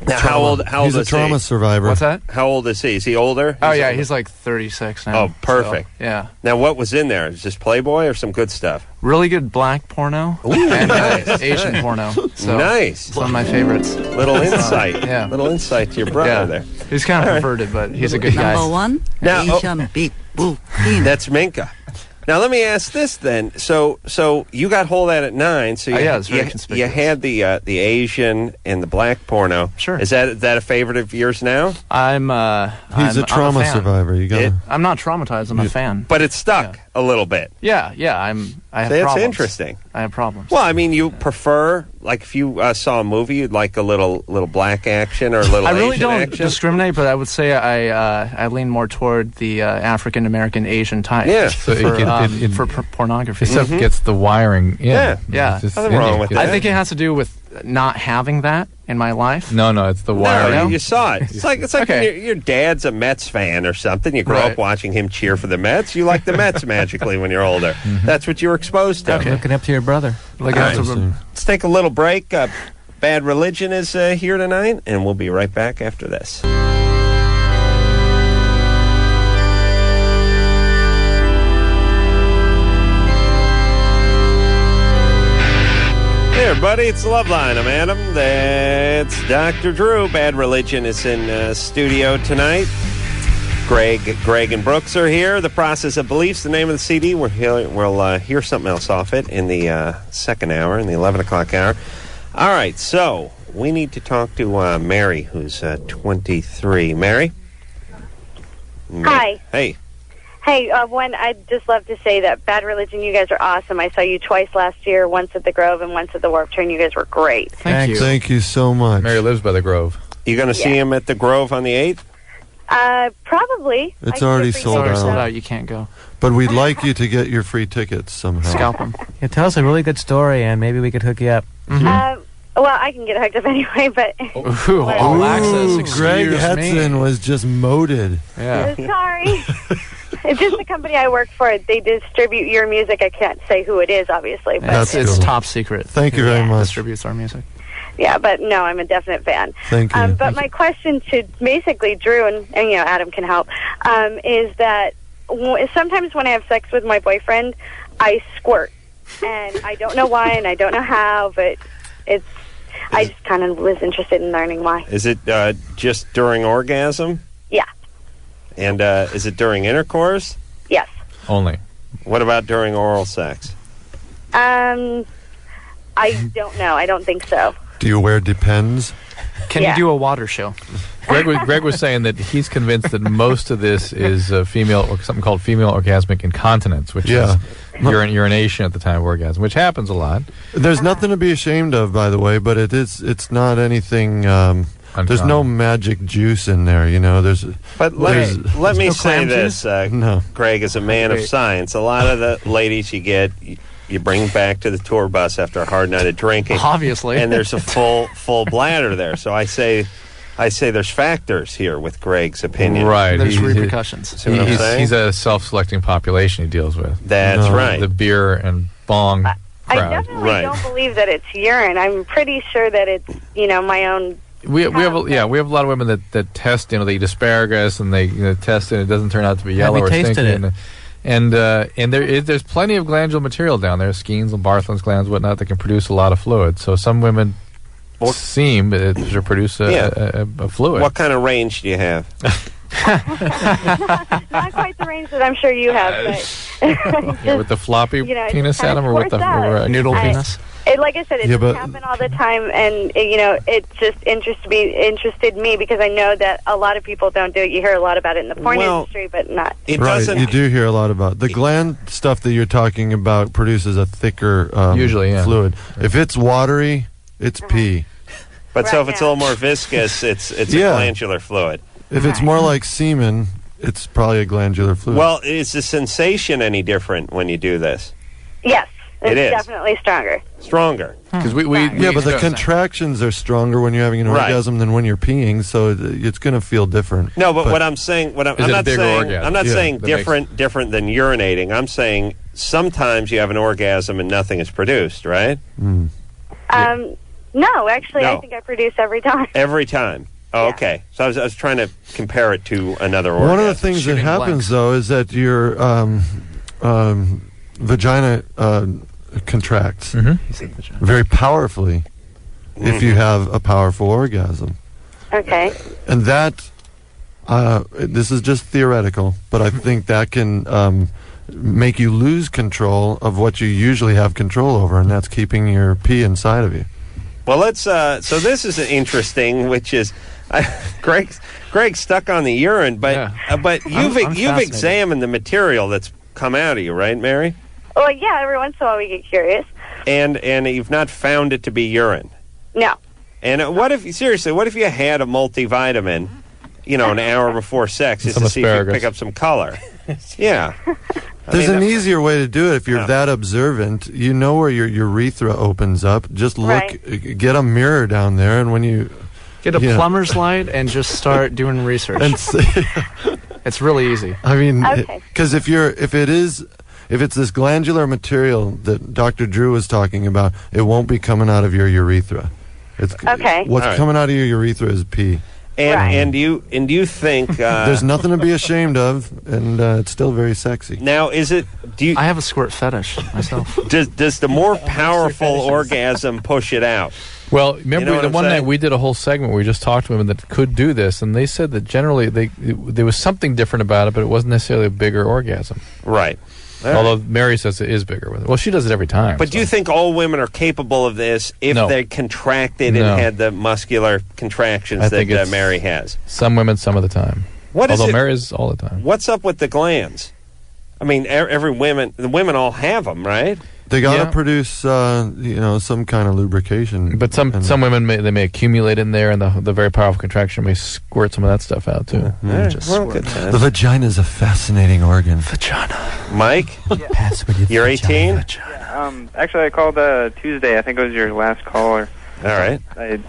Now, how old He's is a trauma survivor. What's that? How old is he? Is he older? He's like 36 now. Oh, perfect. So, yeah. Now, what was in there? Is this Playboy or some good stuff? Really good black porno and Asian porno. So, nice. It's one of my favorites. Little insight. Yeah. Little insight to your brother there. He's kind of perverted, but he's a good guy. Number one, Now, Asian big blue penis. That's Minka. Now, let me ask this then. So you got hold of that at 9. So it's very conspicuous. You had the Asian and the black porno. Sure. Is that a favorite of yours now? He's a trauma survivor. You got. I'm not traumatized. I'm a fan. But it's stuck. a little bit. Yeah. I have That's problems. interesting. I have problems. Well, I mean, you prefer, like, if you saw a movie, you'd like a little black action or a little I really Asian don't action? discriminate, but I would say I lean more toward the African American Asian type. Yeah. So for pornography. This stuff gets the wiring in. Yeah. Yeah. It's just Nothing in wrong you. with I that. think it has to do with not having that in my life. No, it's the No, wiring. you saw it. It's like Okay. when your dad's a Mets fan or something. You grow up Right. watching him cheer for the Mets. You like the Mets magically when you're older. That's what you were exposed to. Looking up to your brother. Like, All right. Let's take a little break. Bad Religion is here tonight, and we'll be right back after this. Hey everybody, it's LoveLine. I'm Adam. That's Dr. Drew. Bad Religion is in studio tonight. Greg and Brooks are here. The Process of Beliefs, the name of the CD. We'll hear something else off it in the second hour, in the 11 o'clock hour. All right, so we need to talk to Mary, who's 23. Mary? Hi. Hey. Hey, one, I'd just love to say that Bad Religion, you guys are awesome. I saw you twice last year, once at the Grove and once at the Warped Tour. You guys were great. Thank you. Thank you so much. Mary lives by the Grove. You going to see him at the Grove on the 8th? Probably. It's I already get free sold tickets, out. so- You can't go. But we'd like you to get your free tickets somehow. Scalp them. Yeah, tell us a really good story, and maybe we could hook you up. Well, I can get hooked up anyway, but... Ooh, all access. Greg Excuse Hetson me. was just moted. Yeah. Sorry. It's just the company I work for. They distribute your music. I can't say who it is, obviously. But It's top secret. Thank you very much. Distributes our music. Yeah, but no, I'm a definite fan. Thank you. But my question to basically Drew and Adam can help is that sometimes when I have sex with my boyfriend, I squirt, and I don't know why and I don't know how, but I just kind of was interested in learning why. Is it just during orgasm? Yeah. And is it during intercourse? Yes. Only. What about during oral sex? I don't know. I don't think so. Do you wear Depends? Can you do a water show? Greg was saying that he's convinced that most of this is female, or something called female orgasmic incontinence, which is urination at the time of orgasm, which happens a lot. There's nothing to be ashamed of, by the way, but it's not anything. There's no magic juice in there, you know. But let me say this, No. Greg, as a man of science, a lot of the ladies you bring back to the tour bus after a hard night of drinking, obviously, and there's a full bladder there. So I say there's factors here with Greg's opinion. Right. There's repercussions. See what I'm saying? He's a self-selecting population he deals with. That's right. The beer and bong crowd. I definitely don't believe that it's urine. I'm pretty sure that it's, my own... We have a lot of women that test, they eat asparagus and they test it. It doesn't turn out to be yellow or tasted stinky. it. And there's plenty of glandular material down there, skenes and Bartholin's glands, whatnot, that can produce a lot of fluid. So some women seem to produce a fluid. What kind of range do you have? Not quite the range that I'm sure you have, but... with the floppy it's penis, kind of Adam, or with the noodle penis? Like I said, it doesn't happen all the time, and it just interested me because I know that a lot of people don't do it. You hear a lot about it in the porn industry, but not. Right, you do hear a lot about it. The gland stuff that you're talking about produces a thicker fluid. If it's watery, it's pee. But so if it's a little more viscous, it's a glandular fluid. If it's more like semen, it's probably a glandular fluid. Well, is the sensation any different when you do this? Yes, it's It is. definitely stronger. Stronger. Because but the contractions are stronger when you're having an orgasm than when you're peeing, so it's going to feel different. No, but what I'm saying, I'm not saying different than urinating. I'm saying sometimes you have an orgasm and nothing is produced, right? Mm. No, actually, No. I think I produce every time. Every time. Oh, okay. So I was trying to compare it to another orgasm. One of the things that happens, though, is that your vagina contracts very powerfully if you have a powerful orgasm. Okay. And that, this is just theoretical, but I think that can make you lose control of what you usually have control over, and that's keeping your pee inside of you. Well, let's. So this is interesting, which is Greg's stuck on the urine, but you've examined the material that's come out of you, right, Mary? Well, yeah, every once in a while we get curious. And you've not found it to be urine. No. And what if you had a multivitamin, an hour before sex, just to see if you pick up some color? Yeah. There's an easier way to do it if you're that observant. You know where your urethra opens up. Just look, get a mirror down there, and when you get a plumber's light and just start doing research. It's really easy. I mean, because if it's this glandular material that Dr. Drew was talking about, it won't be coming out of your urethra. What's coming out of your urethra is pee. And do you think there's nothing to be ashamed of, and it's still very sexy? Now, I have a squirt fetish myself. Does the more powerful orgasm push it out? Well, remember the one night we did a whole segment where we just talked to women that could do this, and they said that generally there was something different about it, but it wasn't necessarily a bigger orgasm. Right. Although Mary says it is bigger with it. Well, she does it every time. But do you think all women are capable of this if they contracted and had the muscular contractions that Mary has? Some women, some of the time. Although Mary is all the time. What's up with the glands? I mean, the women all have them, right? They got to produce, some kind of lubrication. But some women may accumulate in there, and the very powerful contraction may squirt some of that stuff out too. The vagina is a fascinating organ. Mike, you're 18. Actually, I called Tuesday. I think it was your last caller. All right.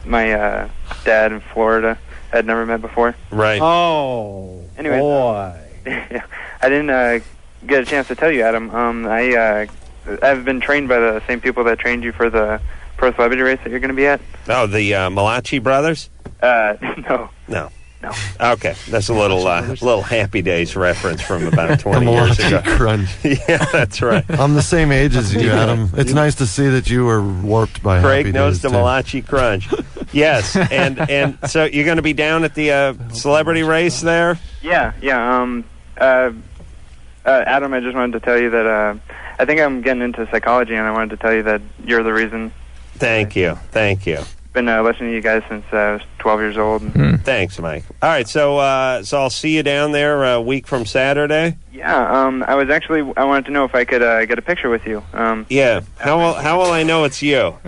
My dad in Florida had never met before. Right. Oh, anyway, boy. I didn't get a chance to tell you, Adam. I've been trained by the same people that trained you for the pro celebrity race that you're going to be at. Oh, the Malachi brothers? No. Okay, that's a little Happy Days reference from about 20 years ago. Crunch. Yeah, that's right. I'm the same age as you, Adam. It's nice to see that you were warped by Craig Happy knows Days, the Malachi Crunch. Yes, and so you're going to be down at the celebrity race there? Yeah. Adam, I just wanted to tell you that I think I'm getting into psychology, and I wanted to tell you that you're the reason. Thank you. Been listening to you guys since I was 12 years old. Thanks, Mike. All right, so I'll see you down there a week from Saturday. Yeah, I wanted to know if I could get a picture with you. Yeah. How will I know it's you?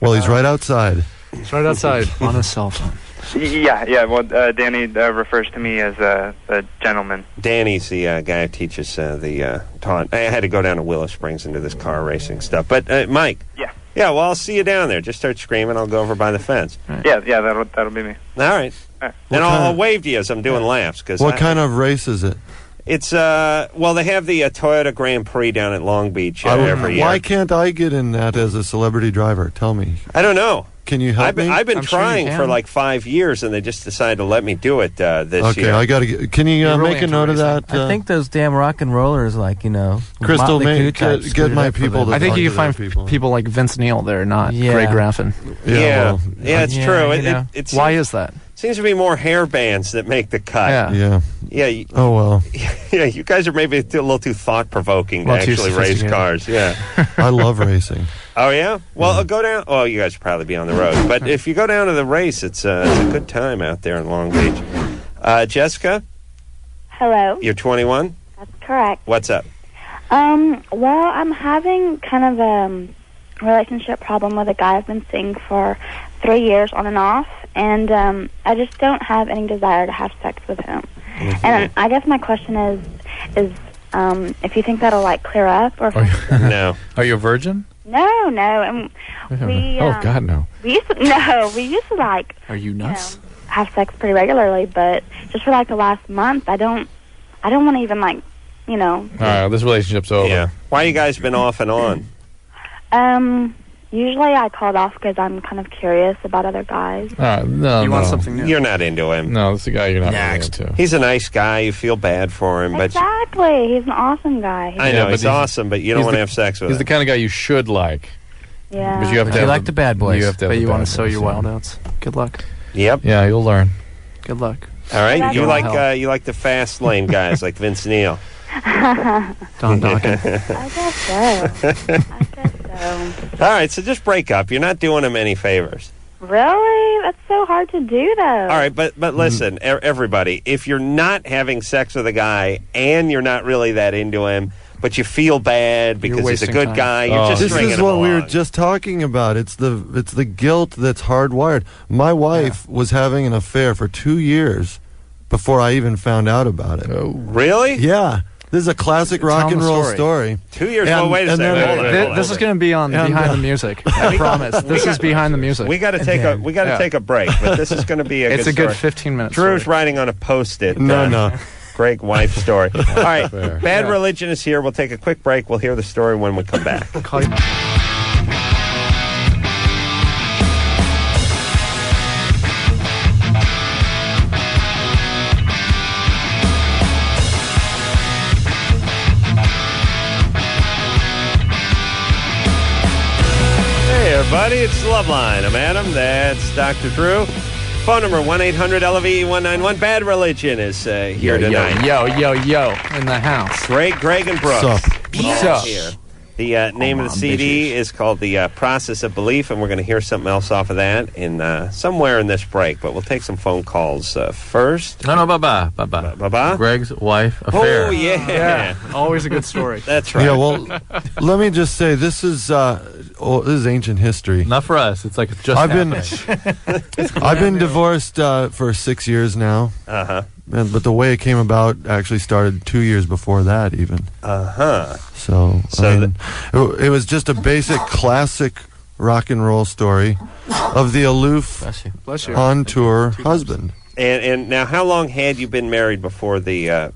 Well, he's right outside. He's right outside on his cell phone. Yeah. Well, Danny refers to me as a gentleman. Danny's the guy who teaches the taunt. I had to go down to Willow Springs and do this car racing stuff. But Mike. Yeah. Yeah. Well, I'll see you down there. Just start screaming. I'll go over by the fence. Right. Yeah. That'll be me. All right. And I'll wave to you as I'm doing laps. What kind of race is it? It's they have the Toyota Grand Prix down at Long Beach every year. Why can't I get in that as a celebrity driver? Tell me. I don't know. Can you help me? I've been trying for like 5 years, and they just decided to let me do it this year. Okay, I got to get... Can you make a note of that? I think those damn rock and rollers, Crystal, get my people to... I think you can find people like Vince Neil there, not Greg Graffin. Yeah, it's true. It's why is that? Seems to be more hair bands that make the cut. Yeah. Oh, well. Yeah, you guys are maybe a little too thought-provoking to actually race cars. Yeah. I love racing. Oh, yeah? Well, go down. Oh, you guys will probably be on the road. But if you go down to the race, it's a good time out there in Long Beach. Jessica? Hello. You're 21? That's correct. What's up? Well, I'm having kind of a relationship problem with a guy I've been seeing for 3 years on and off, and I just don't have any desire to have sex with him. Mm-hmm. And I guess my question is if you think that'll clear up, or no. Are you a virgin? No. And we oh God, no. We used to Are you nuts? Have sex pretty regularly, but just for the last month, I don't want to even All right, this relationship's over. Yeah. Why you guys been off and on? Usually I called off because I'm kind of curious about other guys. No, you want something new? You're not into him. No, it's the guy you're not into. He's a nice guy. You feel bad for him, exactly. He's an awesome guy. I know he's awesome, but you don't want to have sex with him. He's the kind of guy you should like. Yeah. But you have to. You like the bad boys. You have to. But you want to sow your wild oats. Good luck. Yep. Yeah, you'll learn. Good luck. All right. You like the fast lane guys like Vince Neil. Don Dawkins. I guess so. All right, so just break up. You're not doing him any favors. Really? That's so hard to do, though. All right, but listen, everybody, if you're not having sex with a guy and you're not really that into him, but you feel bad because he's a good guy, you're just This stringing is him what we were along. just talking about. It's the guilt that's hardwired. My wife was having an affair for 2 years before I even found out about it. Oh. Really? Yeah. This is a classic rock and roll story. 2 years. Well, wait a second. Hold on. This is going to be on Behind the Music. I promise. This is Behind the Music. We got to take take a break, but this is going to be It's good a good story. 15-minute Drew's writing on a Post-it. No. Greg wife story. All right, Bad Religion is here. We'll take a quick break. We'll hear the story when we come back. Hey, everybody, it's LoveLine. I'm Adam. That's Dr. Drew. Phone number 1-800-LOVE-191. Bad Religion is here tonight. Yo, in the house. Greg and Brooks. Sup? Here. The name of the CD is called The Process of Belief, and we're going to hear something else off of that in somewhere in this break. But we'll take some phone calls first. No, bye-bye. Bye-bye? Greg's wife affair. Oh, yeah. Always a good story. That's right. Yeah, well, let me just say, this is ancient history. Not for us. It's like it's just I've been divorced for 6 years now. Uh-huh. But the way it came about actually started 2 years before that, even. Uh-huh. So it was just a basic classic rock and roll story of the aloof, Bless you. on tour husband. And now, how long had you been married before the 8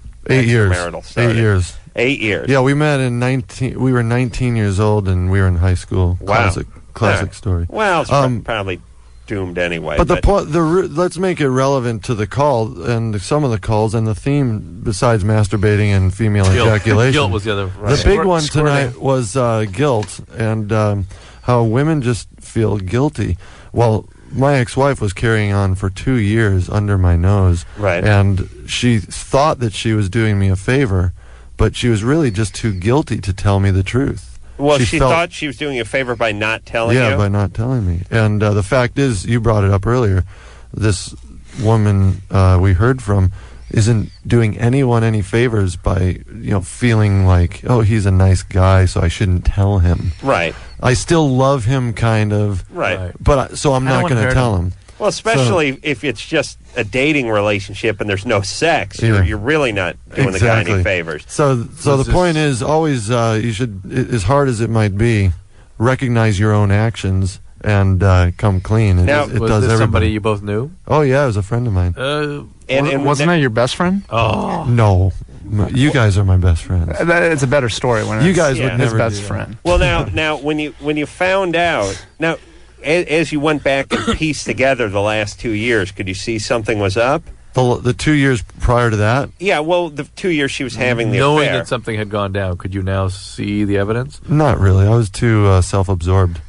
years. extramarital started? 8 years. 8 years. Yeah, we met in 19. We were 19 years old, and we were in high school. Wow. Classic story. Well, it's probably doomed anyway. But the point, let's make it relevant to the call and some of the calls and the theme. Besides masturbating and female ejaculation, Guilt was the other. The big one tonight was guilt and how women just feel guilty. Well, my ex-wife was carrying on for 2 years under my nose, right? And she thought that she was doing me a favor, but she was really just too guilty to tell me the truth. Well, she thought she was doing you a favor by not telling you? Yeah, by not telling me. And the fact is, you brought it up earlier, this woman we heard from isn't doing anyone any favors by, feeling like, oh, he's a nice guy, so I shouldn't tell him. Right. I still love him, kind of. Right. But so I'm not going to tell him. Well, especially if it's just a dating relationship and there's no sex, you're really not doing the guy any favors. So the point is always you should, as hard as it might be, recognize your own actions and come clean. Now, it was does this everybody. somebody you both knew? Oh yeah, it was a friend of mine. And wasn't that your best friend? Oh no, you guys are my best friends. It's a better story when you it's guys would his never best do that. friend. Well, now when you found out now. As you went back and pieced together the last 2 years, could you see something was up? The 2 years prior to that? Yeah, well, the 2 years she was having the Knowing affair. that something had gone down, could you now see the evidence? Not really. I was too self-absorbed.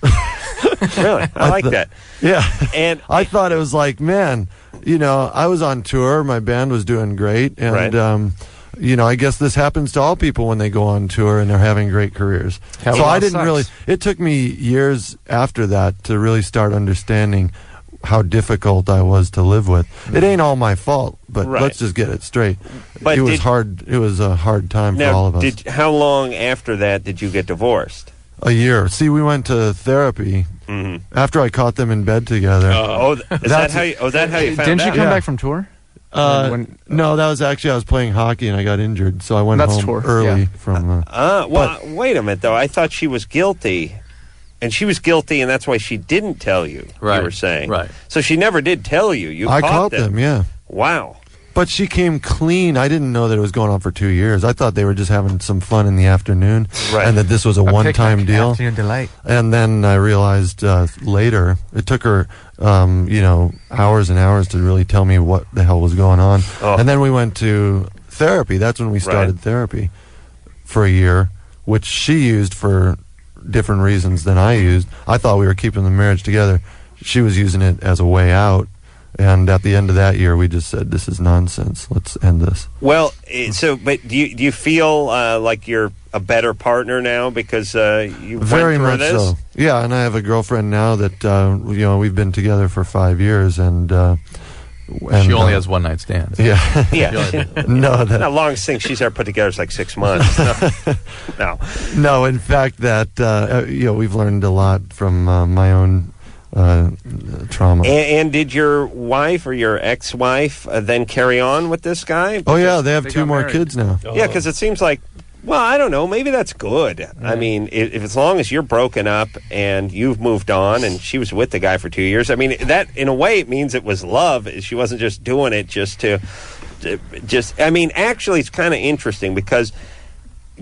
Really? I like that. Yeah. And I thought it was like, man, I was on tour. My band was doing great. And, I guess this happens to all people when they go on tour and they're having great careers. So I didn't really, it took me years after that to really start understanding how difficult I was to live with. It ain't all my fault, but let's just get it straight. But it was hard. It was a hard time for all of us. How long after that did you get divorced? A year. See, we went to therapy after I caught them in bed together. Is that how you found out? Didn't you come back from tour? No, that was actually I was playing hockey and I got injured, so I went home early from. Wait a minute though. I thought she was guilty, and that's why she didn't tell you. Right. You were saying right. So she never did tell you. I caught them. Yeah. Wow. But she came clean. I didn't know that it was going on for 2 years. I thought they were just having some fun in the afternoon, and that this was a one-time deal. Afternoon delight. And then I realized later, it took her, hours and hours to really tell me what the hell was going on. Oh. And then we went to therapy. That's when we started therapy for a year, which she used for different reasons than I used. I thought we were keeping the marriage together. She was using it as a way out. And at the end of that year, we just said, "This is nonsense. Let's end this." Well, but do you feel like you're a better partner now because you Very went much through this? so. Yeah, and I have a girlfriend now that we've been together for 5 years, and she only has one night stands. Yeah, Yeah. no, The longest thing she's ever put together is like 6 months. No. No, in fact, that we've learned a lot from my own trauma. And did your wife or your ex-wife then carry on with this guy? Oh yeah, they have 2 more kids now. Yeah, because it seems like, well, I don't know, maybe that's good. I mean, if as long as you're broken up and you've moved on and she was with the guy for 2 years, I mean, that in a way it means it was love. She wasn't just doing it I mean, actually it's kind of interesting because,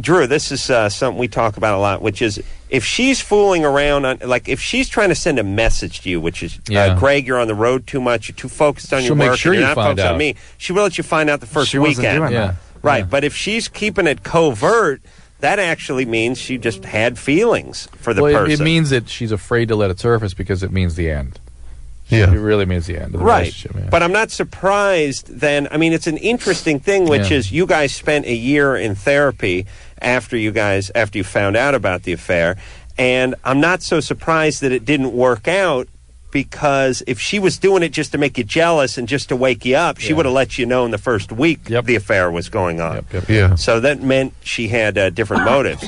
Drew, this is something we talk about a lot, which is if she's fooling around, like if she's trying to send a message to you, which is, Greg, you're on the road too much, you're too focused on She'll your make work, sure and you're you not find focused on out. me, she will let you find out the first She wasn't weekend. doing that. Right, but if she's keeping it covert, that actually means she just had feelings for the person. It means that she's afraid to let it surface because it means the end. Yeah. It really means the end of the Right, relationship. Yeah. but I'm not surprised then. I mean, it's an interesting thing, which is you guys spent a year in therapy after you found out about the affair, and I'm not so surprised that it didn't work out, because if she was doing it just to make you jealous and just to wake you up, she would have let you know in the first week the affair was going on. Yeah. So that meant she had different motives.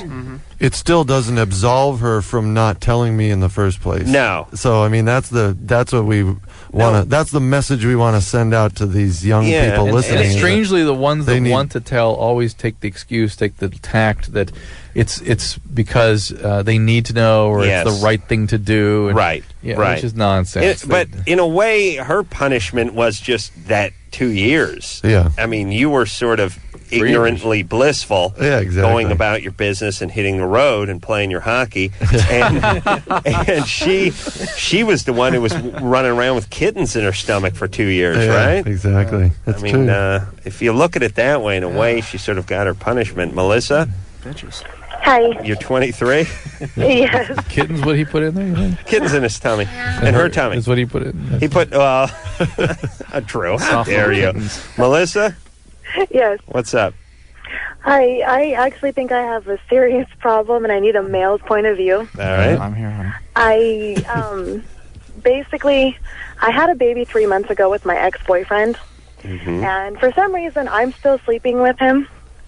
It still doesn't absolve her from not telling me in the first place. No. So I mean, that's what we want to. That's the message we want to send out to these young people listening. And strangely, the ones that need- want to tell always take the excuse, take the tact that it's because they need to know, or it's the right thing to do. And, Right. Which is nonsense. But in a way, her punishment was just that 2 years. Yeah. I mean, you were sort of ignorantly blissful, going about your business and hitting the road and playing your hockey, and she was the one who was running around with kittens in her stomach for 2 years, right? Exactly. That's I mean, true. if you look at it that way, in a way, she sort of got her punishment. Melissa, Hi. you're 23. Yes. Kittens, what he put in there? You think? Kittens in his tummy, and her tummy. Is what he put in. He put Drew. How dare you, Melissa? Yes. What's up? I actually think I have a serious problem, and I need a male's point of view. All right. I'm here, honey. I basically, I had a baby 3 months ago with my ex-boyfriend, and for some reason, I'm still sleeping with him.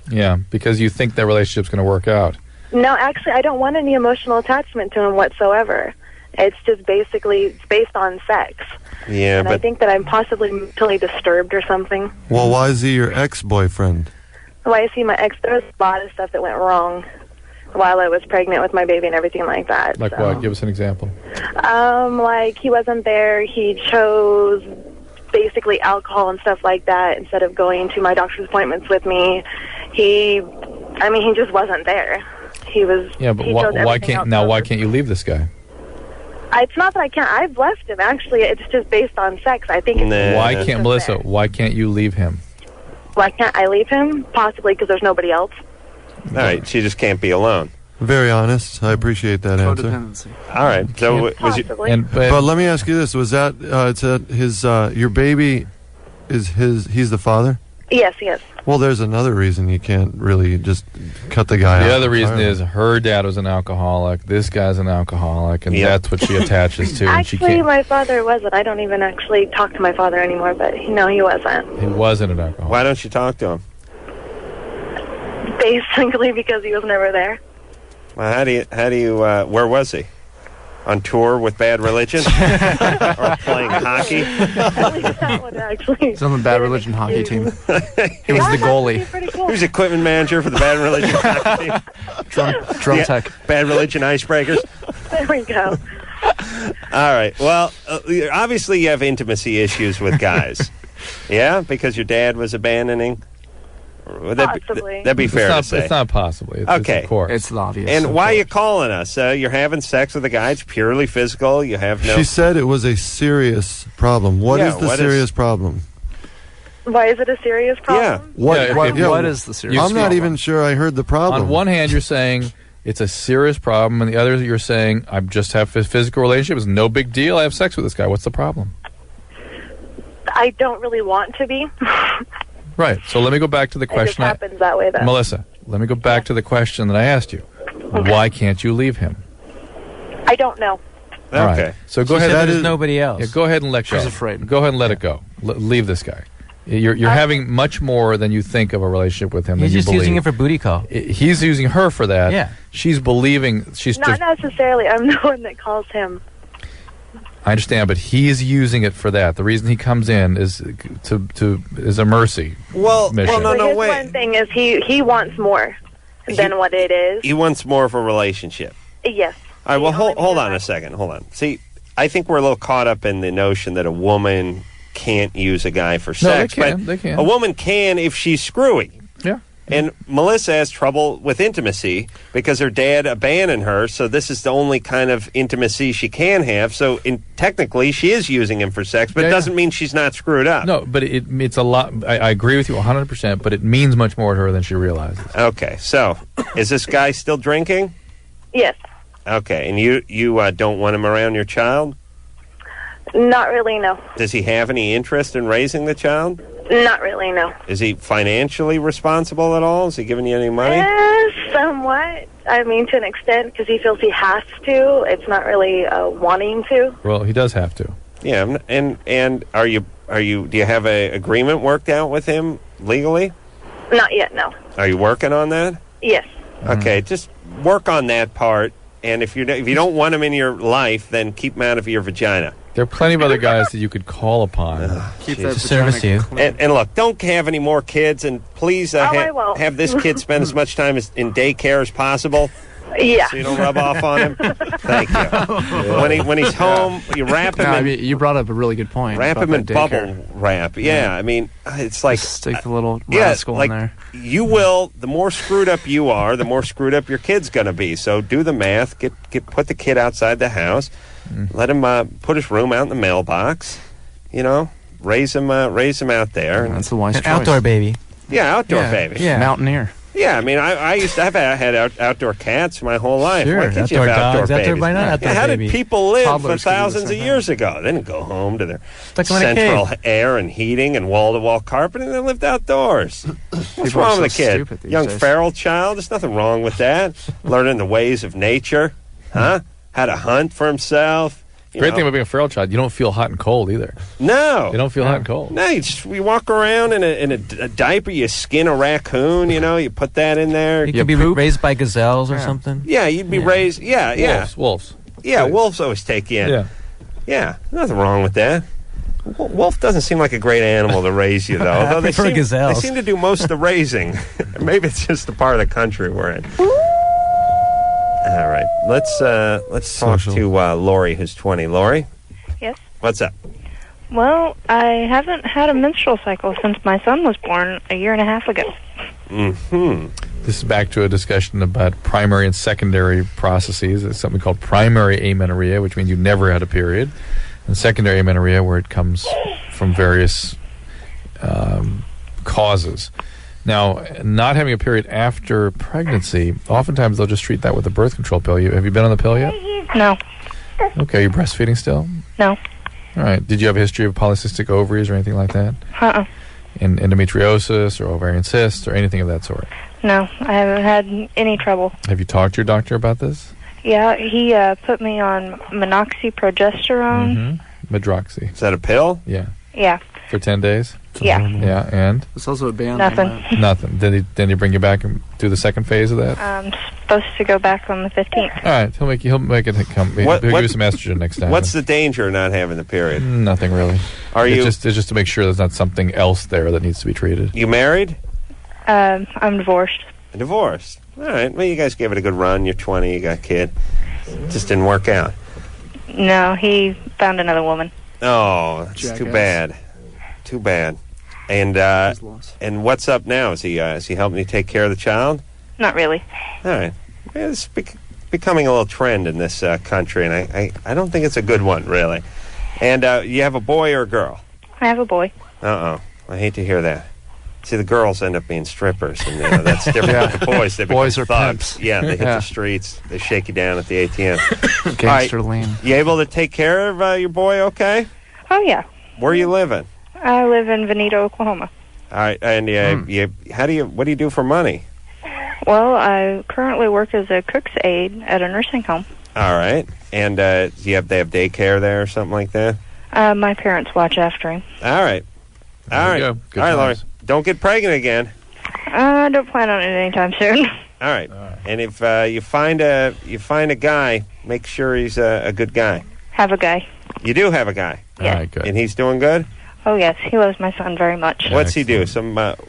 Yeah, because you think that relationship's going to work out. No, actually, I don't want any emotional attachment to him whatsoever. It's just basically based on sex. Yeah, and I think that I'm possibly mentally disturbed or something. Well, why is he your ex-boyfriend? Why I see my ex, there was a lot of stuff that went wrong while I was pregnant with my baby and everything like that. Like what? Give us an example. Like he wasn't there. He chose basically alcohol and stuff like that instead of going to my doctor's appointments with me. He just wasn't there. He was. Yeah, but he chose why everything can't else over. why can't you leave this guy? It's not that I can't. I've left him. Actually, it's just based on sex. I think. Why can't Melissa? Why can't you leave him? Why can't I leave him? Possibly because there's nobody else. All right, she just can't be alone. Very honest. I appreciate that answer. All right. So was it? But let me ask you this: was that it's his your baby is his? He's the father. Yes, yes. Well, there's another reason you can't really just cut the guy out. The other reason entirely. is her dad was an alcoholic. This guy's an alcoholic, and that's what she attaches to. And she Actually, can't. my father wasn't. I don't even actually talk to my father anymore. But no, he wasn't. He wasn't an alcoholic. Why don't you talk to him? Basically, because he was never there. Well, how do you? Where was he? On tour with Bad Religion, or playing hockey? That one actually. He's on the Bad Religion hockey team. He was the goalie. He was equipment manager for the Bad Religion hockey team. Drum tech. Bad Religion Icebreakers. There we go. All right. Well, obviously you have intimacy issues with guys. Yeah, because your dad was abandoning. Would Possibly. that'd be fair to say. It's not possibly. It's, Okay. of course. It's obvious. And why are you calling us? You're having sex with a guy. It's purely physical. You have no. She said it was a serious problem. What is the serious problem? Why is it a serious problem? What is the serious I'm not problem? even sure I heard the problem. On one hand, you're saying it's a serious problem, and the other, you're saying I just have a physical relationship. It's no big deal. I have sex with this guy. What's the problem? I don't really want to be. Right. So let me go back to the It just question. happens that way, though. Melissa, let me go back to the question that I asked you. Why can't you leave him? I don't know. All right. So go She ahead. said there's nobody else. Yeah, go ahead and let go. She's afraid. Go ahead and let it go. Leave this guy. You're having much more than you think of a relationship with him. He's than you just using believe. it for booty call. He's using her for that. Yeah. She's believing. She's. Not necessarily. I'm the one that calls him. I understand, but he's using it for that. The reason he comes in is is a mercy. Well, mission. His one thing is he wants more than what it is. He wants more of a relationship. Yes. All right, well, hold on a second. Hold on. See, I think we're a little caught up in the notion that a woman can't use a guy for sex. No, they can. But They can. A woman can if she's screwy. Yeah. And Melissa has trouble with intimacy because her dad abandoned her, so this is the only kind of intimacy she can have. So technically, she is using him for sex, but it doesn't mean she's not screwed up. No, but it's a lot. I agree with you 100%, but it means much more to her than she realizes. Okay, so is this guy still drinking? Yes. Okay, and you don't want him around your child? Not really, no. Does he have any interest in raising the child? Not really, no. Is he financially responsible at all? Is he giving you any money? Somewhat. I mean, to an extent, because he feels he has to. It's not really wanting to. Well, he does have to. Yeah, and do you have a agreement worked out with him legally? Not yet, no. Are you working on that? Yes. Okay, just work on that part. And if you don't want him in your life, then keep him out of your vagina. There are plenty of other guys that you could call upon. Keep to service you. And look, don't have any more kids, and please I won't. have this kid spend as much time in daycare as possible. Yeah. So you don't rub off on him. Thank you. When he's home, you wrap him. No, I mean, you brought up a really good point. Wrap about him in that bubble daycare. wrap. Yeah, I mean, it's like Stick the little rascal in there. You will. The more screwed up you are, the more screwed up your kid's going to be. So do the math. Put the kid outside the house. Let him put his room out in the mailbox. You know, raise him out there. That's the wise An choice. outdoor baby. Yeah, outdoor baby. Yeah. Mountaineer. Yeah, I mean, I've had outdoor cats my whole life. Sure, Why can't you have outdoor outdoor dogs, outdoor babies? by night, outdoor How baby. did people live Toddlers for could do the thousands same of years ago? They didn't go home to their Stuck them in a central cave. air and heating and wall-to-wall carpeting. They lived outdoors. What's People wrong are with so a kid? stupid these Young days. feral child? There's nothing wrong with that. Learning the ways of nature, huh? How to hunt for himself. Great thing about being a feral child, you don't feel hot and cold either. No. You don't feel hot and cold. No, you walk around in a diaper, you skin a raccoon, you put that in there. You could be raised by gazelles or something. Yeah, you'd be raised. Yeah. Wolves. Yeah, wolves always take you in. Yeah. Yeah, nothing wrong with that. Wolf doesn't seem like a great animal to raise you, though. I Although prefer gazelles. They seem to do most of the raising. Maybe it's just the part of the country we're in. All right, let's talk to Lori, who's 20. Lori, Yes. what's up? Well, I haven't had a menstrual cycle since my son was born a year and a half ago. Mm-hmm. This is back to a discussion about primary and secondary processes. It's something called primary amenorrhea, which means you never had a period, and secondary amenorrhea, where it comes from various causes. Now, not having a period after pregnancy, oftentimes they'll just treat that with a birth control pill. Have you been on the pill yet? No. Okay, you're breastfeeding still? No. All right. Did you have a history of polycystic ovaries or anything like that? Uh-uh. And endometriosis or ovarian cysts or anything of that sort? No, I haven't had any trouble. Have you talked to your doctor about this? Yeah, he put me on monoxyprogesterone. Medroxy. Is that a pill? Yeah. Yeah. For 10 days? Yeah. Yeah, and? It's also a band. Nothing. Nothing. Then he bring you back and do the second phase of that? I'm supposed to go back on the 15th. All right. He'll make it come. He'll give you some estrogen next time. What's the danger of not having the period? Nothing really. It's just to make sure there's not something else there that needs to be treated. You married? I'm divorced. Divorced. All right. Well, you guys gave it a good run. You're 20. You got a kid. Just didn't work out. No, he found another woman. Oh, that's too Jackass. bad. Too bad. And what's up now? Is he helping you take care of the child? Not really. All right. Yeah, it's becoming a little trend in this country, and I don't think it's a good one, really. And you have a boy or a girl? I have a boy. Uh-oh. I hate to hear that. See, the girls end up being strippers, and that's different Yeah. with the boys. They become Boys are thugs. pimps. Yeah, they hit Yeah. the streets. They shake you down at the ATM. Gangster lean. You able to take care of your boy okay? Oh, yeah. Where are you living? I live in Veneta, Oklahoma. All right, and what do you do for money? Well, I currently work as a cook's aide at a nursing home. All right, and they have daycare there or something like that? My parents watch after him. All right, all right, all right, Laurie. Don't get pregnant again. I don't plan on it anytime soon. All right, and if you find a guy, make sure he's a good guy. Have a guy. You do have a guy. Yes. All right, good. And he's doing good? Oh, yes. He loves my son very much. What's he do?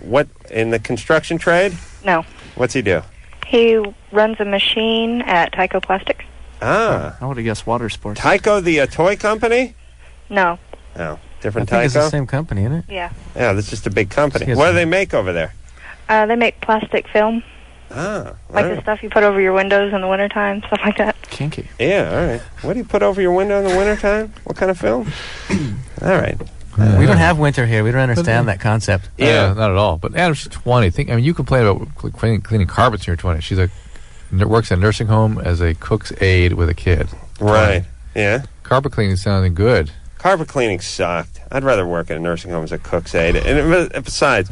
What in the construction trade? No. What's he do? He runs a machine at Tyco Plastics. Ah. I would have guessed water sports. Tyco, the toy company? No. Oh, different I think Tyco? it's the same company, isn't it? Yeah. Yeah, that's just a big company. Yes, What do sir. they make over there? They make plastic film. Ah. Like all the right. stuff you put over your windows in the wintertime, stuff like that. Kinky. Yeah, all right. What do you put over your window in the wintertime? What kind of film? All right. We don't have winter here. We don't understand that concept. Yeah. Not at all. But Adam, she's 20. You complain about cleaning carpets when you're 20. She's works at a nursing home as a cook's aide with a kid. Right. Yeah. Carpet cleaning sounding good. Carpet cleaning sucked. I'd rather work at a nursing home as a cook's aide. And besides,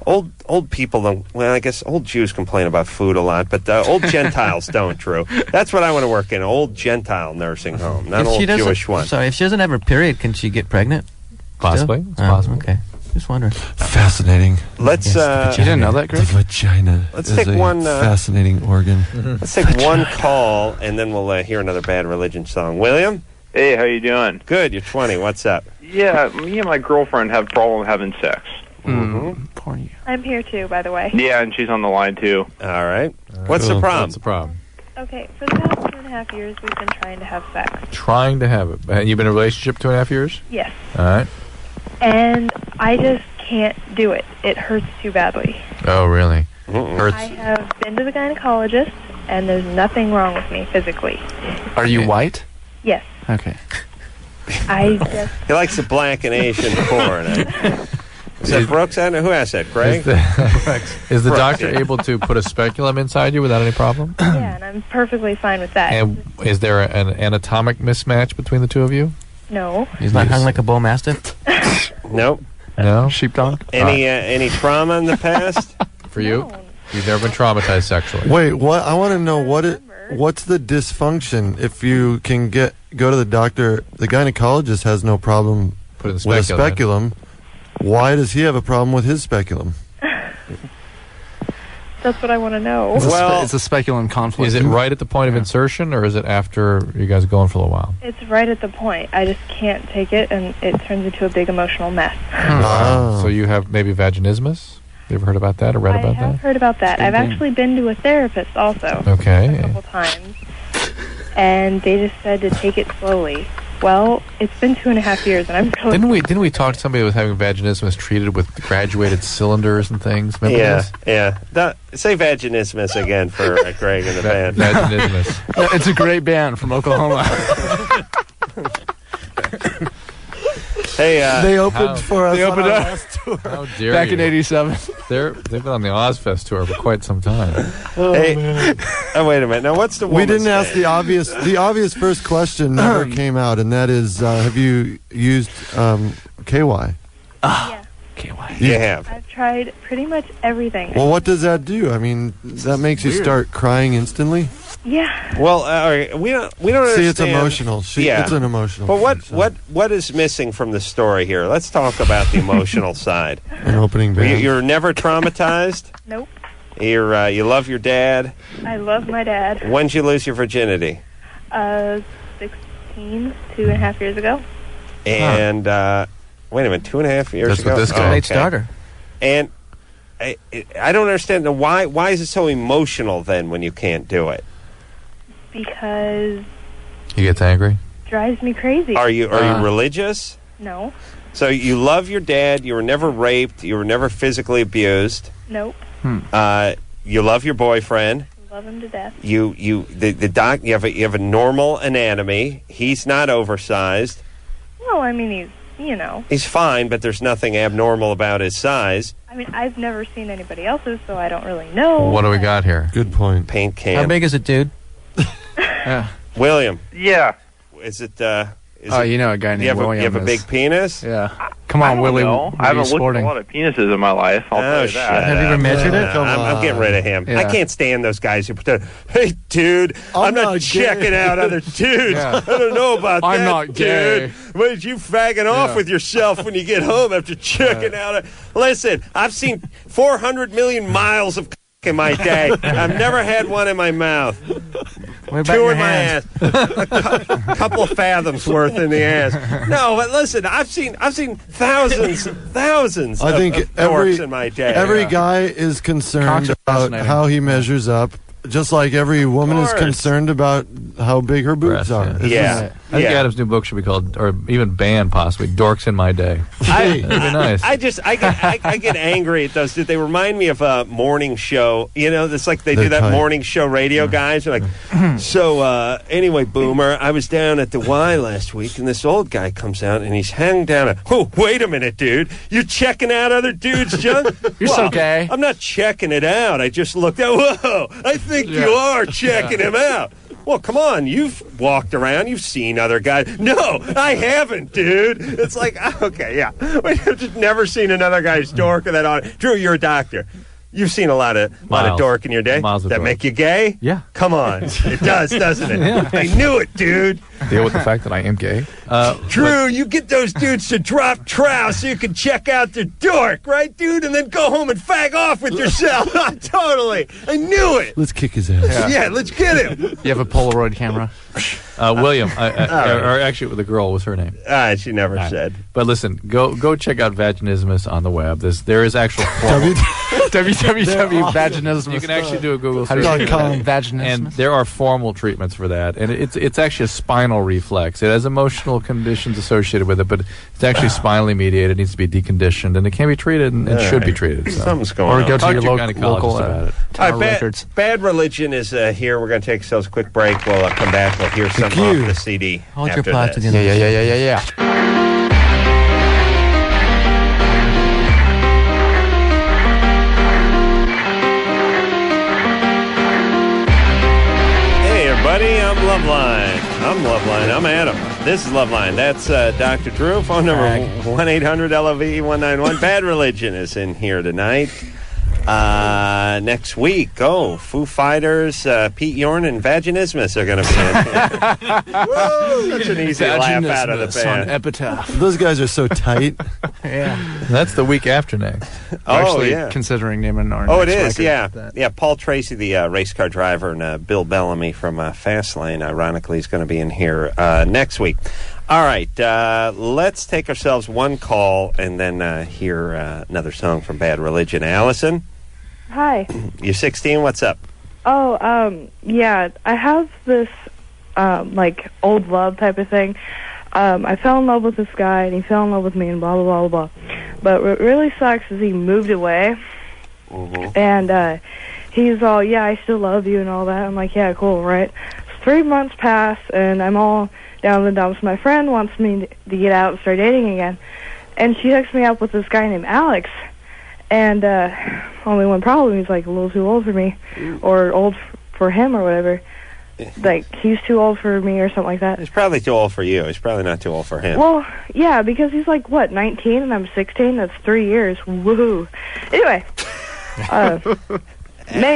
old people don't. Well, I guess old Jews complain about food a lot, but old Gentiles don't. Drew. That's what I want to work in: an old Gentile nursing home, not an old Jewish one. Sorry, if she doesn't have her period, can she get pregnant? Possibly. Still? It's possible. Okay. Just wondering. Fascinating. Let's. You didn't know that, Greg? The vagina. Let's is take a one. fascinating organ. Let's take one call, and then we'll hear another Bad Religion song. William. Hey, how you doing? Good. You're 20. What's up? Yeah, me and my girlfriend have problem having sex. Poor you. I'm here too, by the way. Yeah, and she's on the line too. All right. What's the problem? What's the problem? Okay, for the past 2.5 years, we've been trying to have sex. Trying to have it. And you've been in a relationship 2.5 years? Yes. All right. And I just can't do it. It hurts too badly. Oh, really? Hurts. I have been to the gynecologist, and there's nothing wrong with me physically. Are you white? Yes. Okay. I just... He likes the black and Asian porn. Is that Brooks? I don't know. Who asked that? Craig? Is the Brooks, doctor yeah. able to put a speculum inside you without any problem? Yeah, and I'm perfectly fine with that. And is there an anatomic mismatch between the two of you? No. He's not hung like a bull mastiff? Nope. No? Sheepdog? Any trauma in the past? For you? You've never been traumatized sexually? Wait, what? I want to know what's the dysfunction if you can go to the doctor. The gynecologist has no problem Put in the with a speculum. speculum. Why does he have a problem with his speculum? That's what I want to know. It's a speculum conflict. Is it right at the point of insertion, or is it after you guys are going for a little while? It's right at the point. I just can't take it, and it turns into a big emotional mess. So you have maybe vaginismus? You ever heard about that or read I about have that? heard about that. I've actually been to a therapist also. Okay. A couple times. And they just said to take it slowly. Well, it's been 2.5 years, and I'm really... Didn't we talk to somebody who was having vaginismus treated with graduated cylinders and things? Remember this? Yeah. Say vaginismus again for Greg and the band. Vaginismus. Yeah, it's a great band from Oklahoma. Hey, they opened for us. They opened on our up last tour. How dare back you. in '87. They've been on the Ozfest tour for quite some time. Hey, oh, wait a minute. Now, what's the We woman's didn't ask name? the obvious. The obvious first question never came out, and that is, have you used KY? Yeah. You have. I've tried pretty much everything. Well, what does that do? I mean, that makes you start crying instantly. Yeah. Well, all right, we don't understand. See, it's emotional. Yeah. It's an emotional. But thing, what is missing from the story here? Let's talk about the emotional side. An opening band. You're never traumatized. Nope. You love your dad. I love my dad. When'd you lose your virginity? 16, 2.5 years ago. And wait a minute, 2.5 years That's ago. what this guy. Oh, Late starter. And I don't understand why is it so emotional then when you can't do it? Because He gets angry? it drives me crazy. Are you religious? No. So you love your dad. You were never raped. You were never physically abused. Nope. You love your boyfriend. Love him to death. The doc. You have a normal anatomy. He's not oversized. Well, I mean, He's fine, but there's nothing abnormal about his size. I mean, I've never seen anybody else's, so I don't really know. Well, what do we got here? Good point. Paint can. How big is it, dude? Yeah. William, Yeah. is it Oh, you know a guy named William. You have a big penis? Yeah. Come on, Willie. No, I haven't looked at a lot of penises in my life. I'll tell you that. Have you ever measured it? I'm getting rid of him. Yeah. I can't stand those guys who pretend, hey, dude, I'm not checking out other dudes. Yeah. I don't know about I'm that, not gay. dude. What did you fagging off with yourself when you get home after checking out? Listen, I've seen 400 million miles of in my day. I've never had one in my mouth. What about Two your in my hand? ass. A couple of fathoms worth in the ass. No, but listen, I've seen thousands I think of dorks in my day. every guy is concerned about how he measures up, just like every woman is concerned about how big her boobs are. It's just- I think Adam's new book should be called, or even banned possibly, "Dorks in My Day." That'd be nice. I get angry at those. They remind me of a morning show. You know, it's like they do that morning show radio guys. They're like, so anyway, Boomer, I was down at the Y last week, and this old guy comes out, and he's hanging down. Oh, wait a minute, dude, you're checking out other dudes' junk? You're so gay. I'm not checking it out. I just looked out. Whoa, I think you are checking him out. Well, come on. You've walked around. You've seen other guys. No, I haven't, dude. It's like, okay, yeah. I've just never seen another guy's dork or that on. Drew, you're a doctor. You've seen a lot of dork in your day. That make you gay? Yeah. Come on. It does, doesn't it? Yeah. I knew it, dude. Deal with the fact that I am gay. Drew, you get those dudes to drop trow so you can check out their dork, right, dude? And then go home and fag off with yourself. Totally. I knew it. Let's kick his ass. Yeah, let's get him. You have a Polaroid camera? William, or actually the girl, was her name? She never said. But listen, go check out Vaginismus on the web. There is actual www.vaginismus. You can actually do a Google How do search. you call them vaginismus? And there are formal treatments for that. And it's actually a spinal reflex. It has emotional conditions associated with it, but it's actually spinally mediated. It needs to be deconditioned, and it can be treated and should be treated. So. Something's going on. Or go to Talk your gynecologist local about it. All right, Bad Religion is here. We're going to take ourselves a quick break. We'll come back. We'll hear something off the CD. Hold your after plot this. together. Yeah. Hey, everybody. I'm LoveLine. I'm Adam. This is LoveLine. That's Dr. Drew. Phone number 1-800-LOVE-191. Bad Religion is in here tonight. Next week, Foo Fighters, Pete Yorn, and Vaginismus are going to be in. Woo! That's an easy laugh out of the band. On Epitaph. Those guys are so tight. Yeah. That's the week after next. Actually, considering naming our Oh, it next is, record. yeah. Paul Tracy, the race car driver, and Bill Bellamy from Fastlane, ironically, is going to be in here next week. All right, let's take ourselves one call and then hear another song from Bad Religion. Allison? Hi. You're 16, what's up? Oh, yeah, I have this, like, old love type of thing. I fell in love with this guy, and he fell in love with me, and blah, blah, blah, blah, blah. But what really sucks is he moved away, and he's all, yeah, I still love you and all that. I'm like, yeah, cool, right? 3 months pass, and I'm all down in the dumps. My friend wants me to get out and start dating again, and she hooks me up with this guy named Alex. And only one problem, he's like a little too old for me, or old for him or whatever. Like, he's too old for me or something like that. He's probably too old for you. He's probably not too old for him. Well, yeah, because he's like, what, 19 and I'm 16? That's 3 years. Woohoo. Anyway,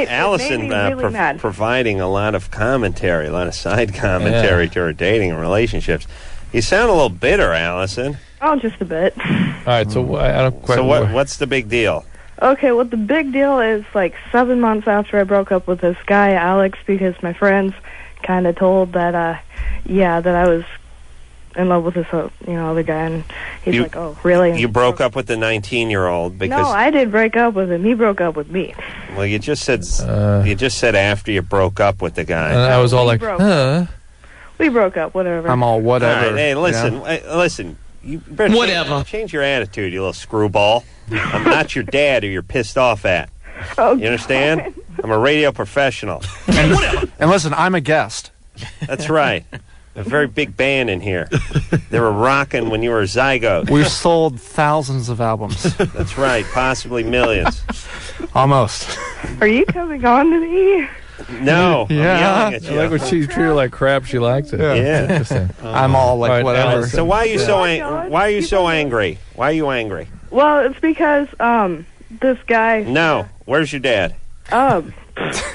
Allison really mad. providing a lot of commentary, a lot of side commentary to her dating and relationships. You sound a little bitter, Allison. Oh, just a bit. All right, so I don't quite. So what's the big deal? Okay, well, the big deal is like 7 months after I broke up with this guy, Alex, because my friends kind of told that, that I was in love with this, other guy, and he's like, oh, really? You broke up with the 19-year-old because... No, I didn't break up with him. He broke up with me. Well, you just said after you broke up with the guy. And I was all like, We broke up, whatever. I'm all whatever. All right, hey, listen, listen. You better change your attitude, you little screwball. I'm not your dad who you're pissed off at. Oh, you understand? I'm a radio professional. And listen, I'm a guest. That's right. A very big band in here. They were rocking when you were a zygote. We've sold thousands of albums. That's right, possibly millions. Almost. Are you coming on to me? No. I'm Yeah. yelling at you. I like when she's treated like crap. She likes it. Yeah. Interesting. I'm all like, All right, whatever. Allison. So why are you Oh so why are you so angry? Why are you angry? Well, it's because this guy. No. Where's your dad? I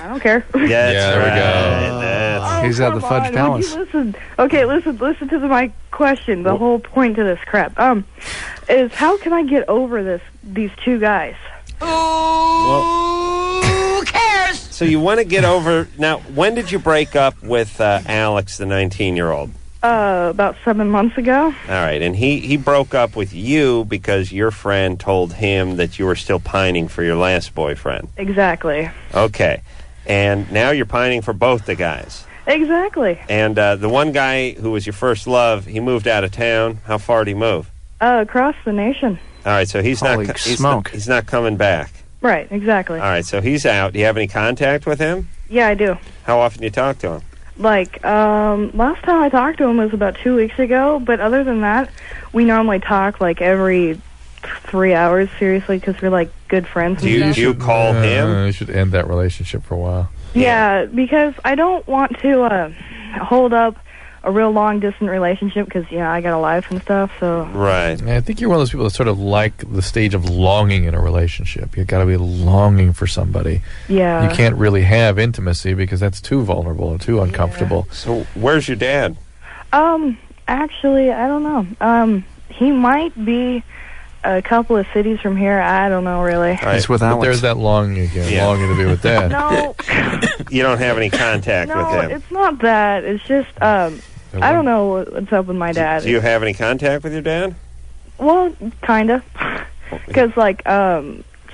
don't care. That's there we go. That's- He's got the Come fudge on, palace. would you listen? Okay, listen to my question. The whole point to this crap is how can I get over these two guys? Who cares? So you want to get over now? When did you break up with Alex, the 19-year-old? About 7 months ago. All right, and he broke up with you because your friend told him that you were still pining for your last boyfriend. Exactly. Okay, and now you're pining for both the guys. Exactly. And the one guy who was your first love, he moved out of town. How far did he move? Across the nation. All right, so he's Holy not smoke. he's not coming back. Right. Exactly. All right, so he's out. Do you have any contact with him? Yeah, I do. How often do you talk to him? Like, last time I talked to him was about 2 weeks ago, but other than that, we normally talk, like, every 3 hours, seriously, because we're, like, good friends. Do you call him? You should end that relationship for a while. Yeah, because I don't want to hold up a real long-distance relationship because, I got a life and stuff, so... Right. Yeah, I think you're one of those people that sort of like the stage of longing in a relationship. You've got to be longing for somebody. Yeah. You can't really have intimacy because that's too vulnerable and too uncomfortable. So where's your dad? Actually, I don't know. He might be a couple of cities from here. I don't know, really. Right. He's with But Alex. there's that longing again, Yeah. longing to be with Dad. No, You don't have any contact with no, him. it's not that. It's just, I don't know what's up with my dad. Do you have any contact with your dad? Well, kind of. Because, like,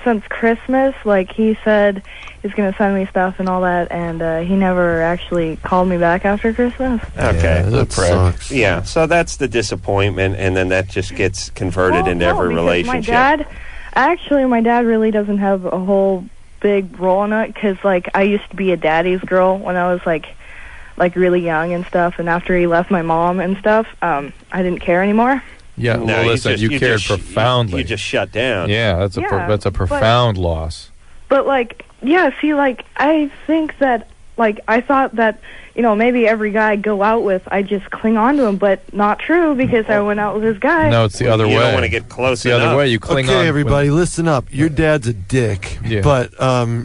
since Christmas, like, he said he's going to send me stuff and all that, and he never actually called me back after Christmas. Okay. That sucks. Yeah, so that's the disappointment, and then that just gets converted into every because relationship. My dad really doesn't have a whole big role in it, because, like, I used to be a daddy's girl when I was, like really young and stuff, and after he left my mom and stuff, I didn't care anymore. Yeah, No, well, listen, you cared profoundly. You just shut down. Yeah, that's a profound loss. But, like, yeah, see, like, I think that, like, I thought that, maybe every guy I go out with, I just cling on to him, but not true, because I went out with this guy. No, it's the other way. You don't want to get close the enough. other way. You cling on. Okay, everybody, listen up. Your dad's a dick, Yeah. but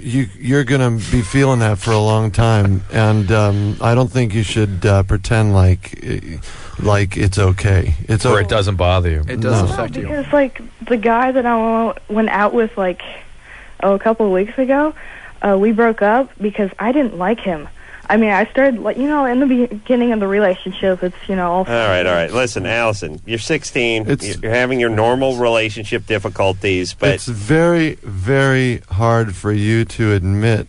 you're gonna be feeling that for a long time, and I don't think you should pretend like it's okay. It's Or it doesn't bother you. It does No. affect you. Because, like, the guy that I went out with, like, a couple of weeks ago, we broke up because I didn't like him. I mean, I started, like, in the beginning of the relationship, it's, all... All right. Listen, Allison, you're 16. You're having your normal relationship difficulties, but... It's very, very hard for you to admit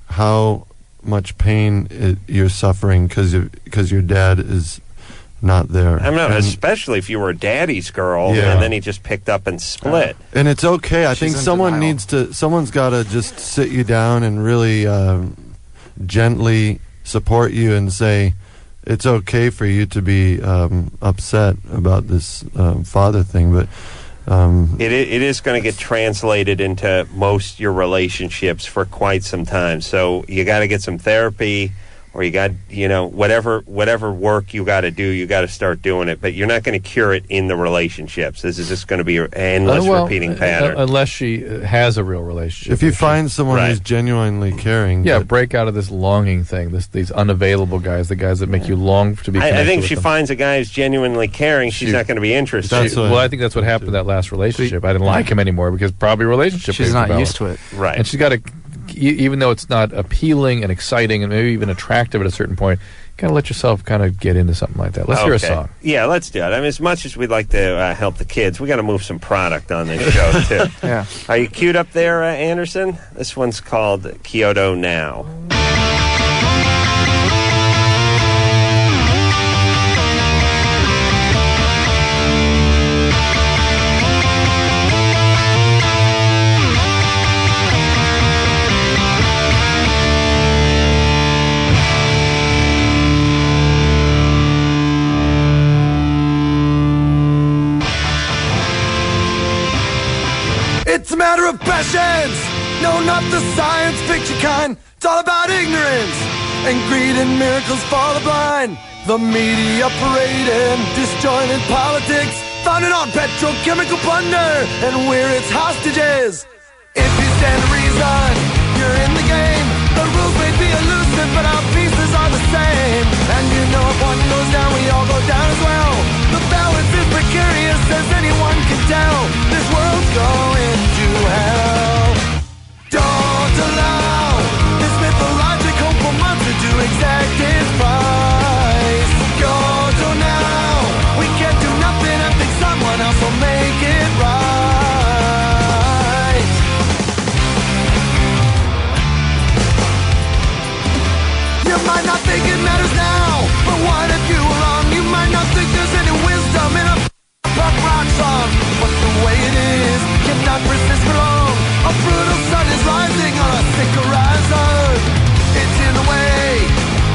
how much pain you're suffering because your dad is not there. I'm not, And- especially if you were a daddy's girl, Yeah. and then he just picked up and split. And it's okay. I She's think in someone's got to just sit you down and really gently support you and say it's okay for you to be upset about this father thing, but It is going to get translated into most your relationships for quite some time. So you got to get some therapy, or you got, whatever work you got to do, you got to start doing it. But you're not going to cure it in the relationships. This is just going to be an endless repeating pattern. Unless she has a real relationship. if you find someone who's genuinely caring, Yeah, break out of this longing thing. These unavailable guys, the guys that make you long to be connected I think with if she them. finds a guy who's genuinely caring, she's not going to be interested. Well, I think that's what happened in that last relationship. I didn't like him anymore because probably relationship. She's was not developed. used to it. Right. And she's got to, even though it's not appealing and exciting and maybe even attractive at a certain point, kind of let yourself kind of get into something like that. Let's hear a song. Yeah, let's do it. I mean, as much as we'd like to help the kids, we got to move some product on this show, too. Yeah. Are you queued up there, Anderson? This one's called Kyoto Now. It's a matter of passions, No, not the science fiction kind. It's all about ignorance and greed and miracles for the blind. The media parading disjointed politics, founded on petrochemical plunder, and we're its hostages. If you stand to reason, you're in the game. The rules may be elusive, but our pieces are the same. And you know if one goes down, we all go down as well. The balance is precarious, as anyone can tell. This world's going to hell. Don't allow this mythologic hopeful monster to exact its price. Go to now, we can't do nothing. I think someone else will make it right. You might not think it matters now, but what if you were wrong? You might not think there's any wisdom in a punk rock song, but the way it is cannot persist for long. A brutal sun is rising on a sick horizon. It's in the way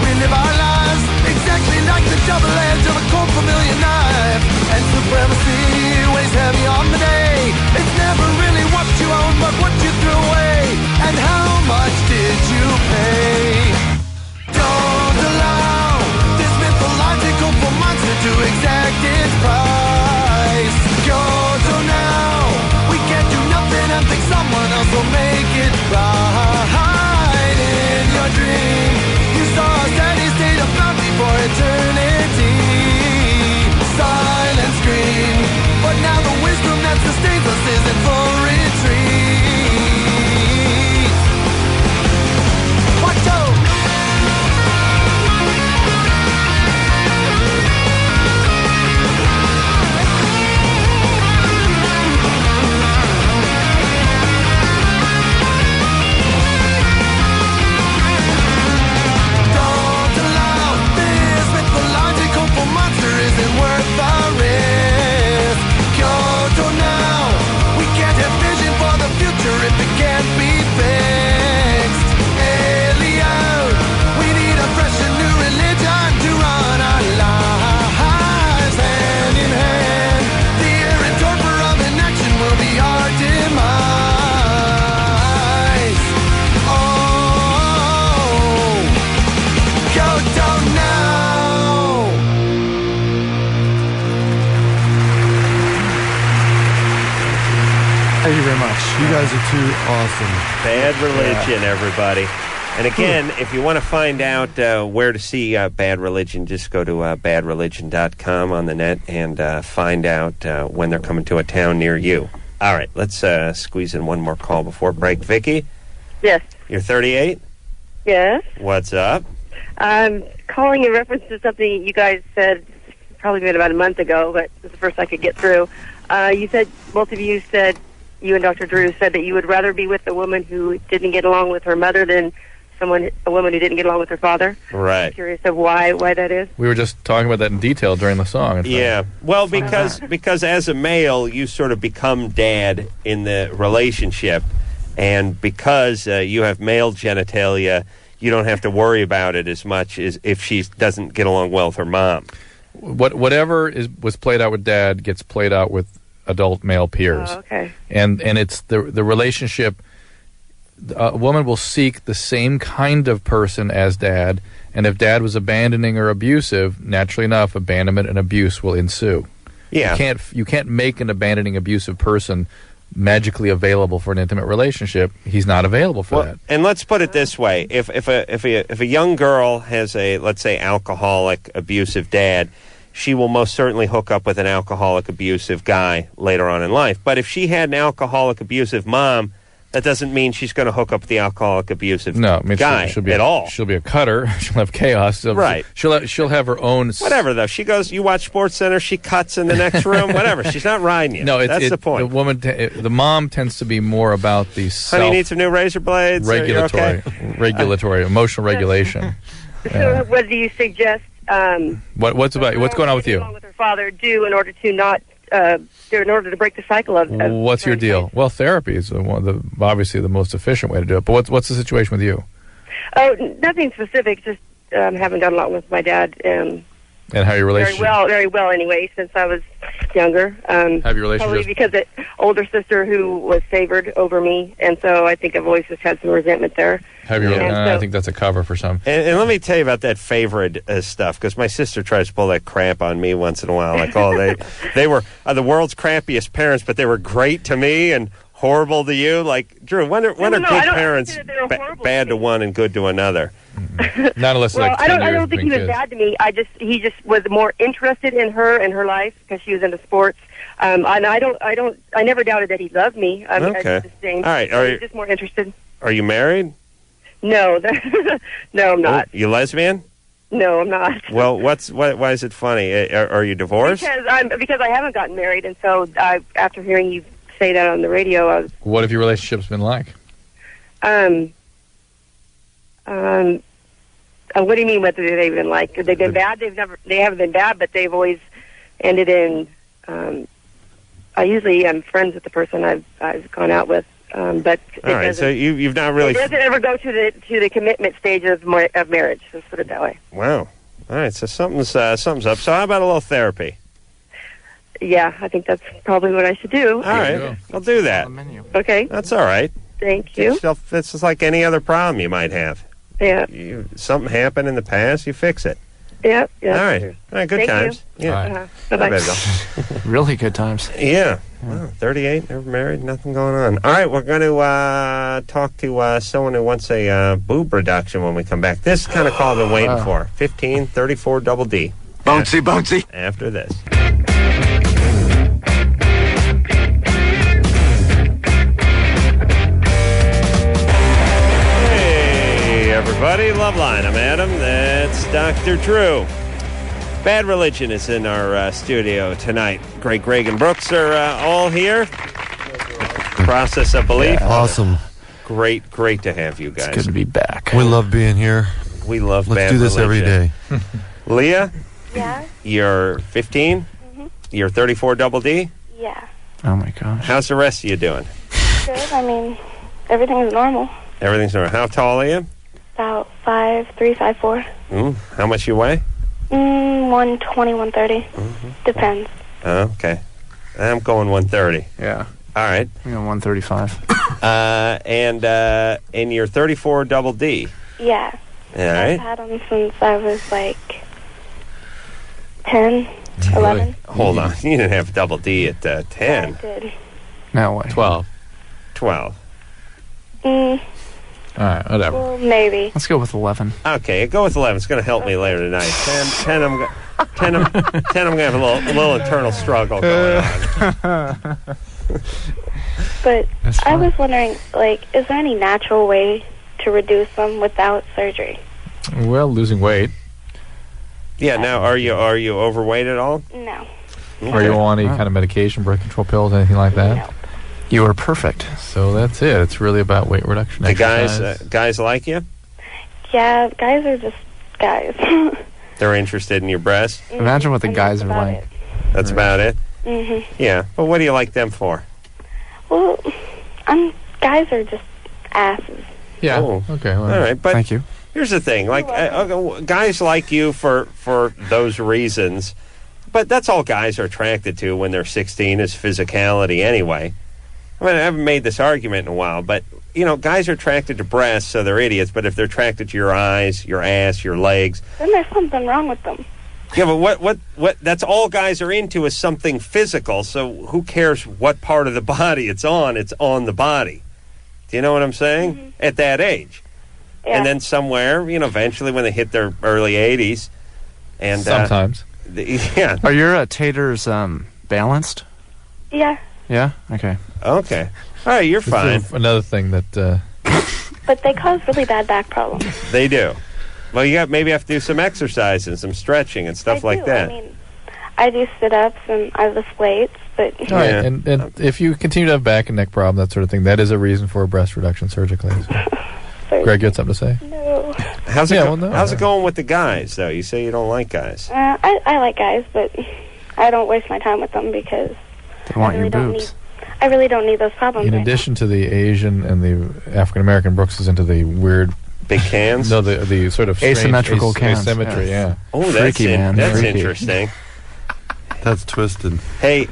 we live our lives, exactly like the double edge of a cold familiar knife. And supremacy weighs heavy on the day. It's never really what you own, but what you threw away. And how much did you pay? Don't allow this mythological monster to exact its price. Go to now, we can't do nothing and think someone else will make it right. In your dream, you saw a steady state of bounty for eternity. Silent scream, but now the wisdom that sustains us is in full retreat. Watch out! Isn't worth the risk. Kyoto now, we can't have vision for the future if it can't be fixed. Alien, we need a fresh and new religion to run our lives. Hand in hand, the errant torpor of inaction will be our demise. Oh, Kyoto now. Thank you very much. You guys are too awesome. Bad Religion, everybody. And again, if you want to find out where to see Bad Religion, just go to badreligion.com on the net and find out when they're coming to a town near you. All right, let's squeeze in one more call before break. Vicky? Yes. You're 38? Yes. What's up? I'm calling in reference to something you guys said probably been about a month ago, but it's the first I could get through. You said, both of you said, you and Dr. Drew said that you would rather be with a woman who didn't get along with her mother than a woman who didn't get along with her father. Right. I'm curious of why that is. We were just talking about that in detail during the song. Yeah. Well, because as a male, you sort of become dad in the relationship, and because you have male genitalia, you don't have to worry about it as much as if she doesn't get along well with her mom. Whatever was played out with Dad gets played out with adult male peers. Oh, okay. And it's the relationship. A woman will seek the same kind of person as Dad, and if Dad was abandoning or abusive, naturally enough, abandonment and abuse will ensue. Yeah. You can't make an abandoning, abusive person magically available for an intimate relationship. He's not available for that. And let's put it this way: if a young girl has a, let's say, alcoholic, abusive dad, she will most certainly hook up with an alcoholic, abusive guy later on in life. But if she had an alcoholic, abusive mom, that doesn't mean she's going to hook up with the alcoholic, abusive guy she'll be at all. She'll be a cutter. She'll have chaos. Right. She'll have her own. Whatever though. She goes. You watch SportsCenter. She cuts in the next room. Whatever. She's not riding you. No, that's the point. The mom tends to be more about the Honey, need some new razor blades. Regulatory, emotional regulation. So, what do you suggest? What's going on with you? Along with her father, do in order to not. In order to break the cycle of what's your deal? Well, therapy is obviously the most efficient way to do it. But what's the situation with you? Oh, nothing specific. Just haven't done a lot with my dad, And how your relationship? Very well. Anyway, since I was younger. Have your relationship? Probably because an older sister who was favored over me, and so I think I've always just had some resentment there. Have your? I think that's a cover for some. And let me tell you about that favored stuff, because my sister tries to pull that crap on me once in a while. Like, oh, they were the world's crappiest parents, but they were great to me and horrible to you. Like, Drew, when are good parents bad to one and good to another? Not unless well, like 10 I don't years think he was kids. bad to me. He just was more interested in her and her life because she was into sports. And I never doubted that he loved me. Okay. All right. He's just more interested. Are you married? No, no, I'm not. You lesbian? No, I'm not. Well, why is it funny? Are you divorced? Because I haven't gotten married, and so after hearing you say that on the radio, I was. What have your relationships been like? What do you mean? What have they been like? They've been bad. They haven't been bad, but they've always ended in. I usually am friends with the person I've gone out with, but all right. So you've not really. It doesn't ever go to the commitment stage of marriage. Let's put it that way. Wow. All right. So something's up. So how about a little therapy? Yeah, I think that's probably what I should do. All right. I'll do that. Okay. That's all right. Thank you. It's just like any other problem you might have. Yeah. Something happened in the past, you fix it. Yeah. All right. Good Thank times. you. Yeah. Bye-bye. Really good times. Yeah. Wow, 38, never married, nothing going on. All right, we're going to talk to someone who wants a boob reduction when we come back. This kind of call I've been waiting for. 1534 double D. Bouncy. After this. Everybody, LoveLine. I'm Adam. That's Dr. Drew. Bad Religion is in our studio tonight. Greg and Brooks are all here. Process of Belief. Yeah. Awesome. Great to have you guys. It's good to be back. We love being here. We love Let's Bad do this Religion. every day. Leah? Yeah? You're 15? Mm-hmm. You're 34 double D? Yeah. Oh, my gosh. How's the rest of you doing? Good. I mean, everything's normal. Everything's normal. How tall are you? About 5'3", 5'4". How much you weigh? 120, 130. Mm-hmm. Depends. Okay. I'm going 130. Yeah. All right. I'm going 135. And you're 34 double D. Yeah. All right. I've had them since I was like 10, 11. Hold on. You didn't have double D at 10. I did. No way. 12. 12. All right, whatever. Well, maybe. Let's go with 11. Okay, go with 11. It's going to help me later tonight. 10, I'm going to have a little internal struggle going on. But I was wondering, like, is there any natural way to reduce them without surgery? Well, losing weight. Yeah, now, are you overweight at all? No. Are you on any kind of medication, birth control pills, anything like that? No. You are perfect. So that's it. It's really about weight reduction. The exercise. guys like you? Yeah, guys are just guys. They're interested in your breasts? Imagine what the guys are like. That's about it? Mm-hmm. Yeah. But what do you like them for? Well, guys are just asses. Yeah. Oh. Okay. Well, all right. But thank you. Here's the thing. Like, guys like you for those reasons. But that's all guys are attracted to when they're 16 is physicality anyway. I mean, I haven't made this argument in a while, but, guys are attracted to breasts, so they're idiots. But if they're attracted to your eyes, your ass, your legs... Then there's something wrong with them. Yeah, but what that's all guys are into is something physical, so who cares what part of the body it's on the body. Do you know what I'm saying? Mm-hmm. At that age. Yeah. And then somewhere, eventually when they hit their early 80s... and sometimes. Yeah. Are your taters balanced? Yeah. Yeah? Okay. Okay. All right, you're fine. Another thing that... But they cause really bad back problems. They do. Well, you maybe have to do some exercise and some stretching and stuff like that. I mean, I do sit-ups and I lift weights, but... All right, and if you continue to have back and neck problem, that sort of thing, that is a reason for a breast reduction surgically. So. Greg, you had something to say? No. How's it going with the guys, though? You say you don't like guys. I like guys, but I don't waste my time with them because... They want your boobs. I really don't need those problems. In addition to the Asian and the African American, Brooks is into the weird Big cans? No, the sort of strange asymmetrical cans. Asymmetry, yeah. Oh, that's Freaky, man. That's Freaky. interesting. That's twisted. Hey,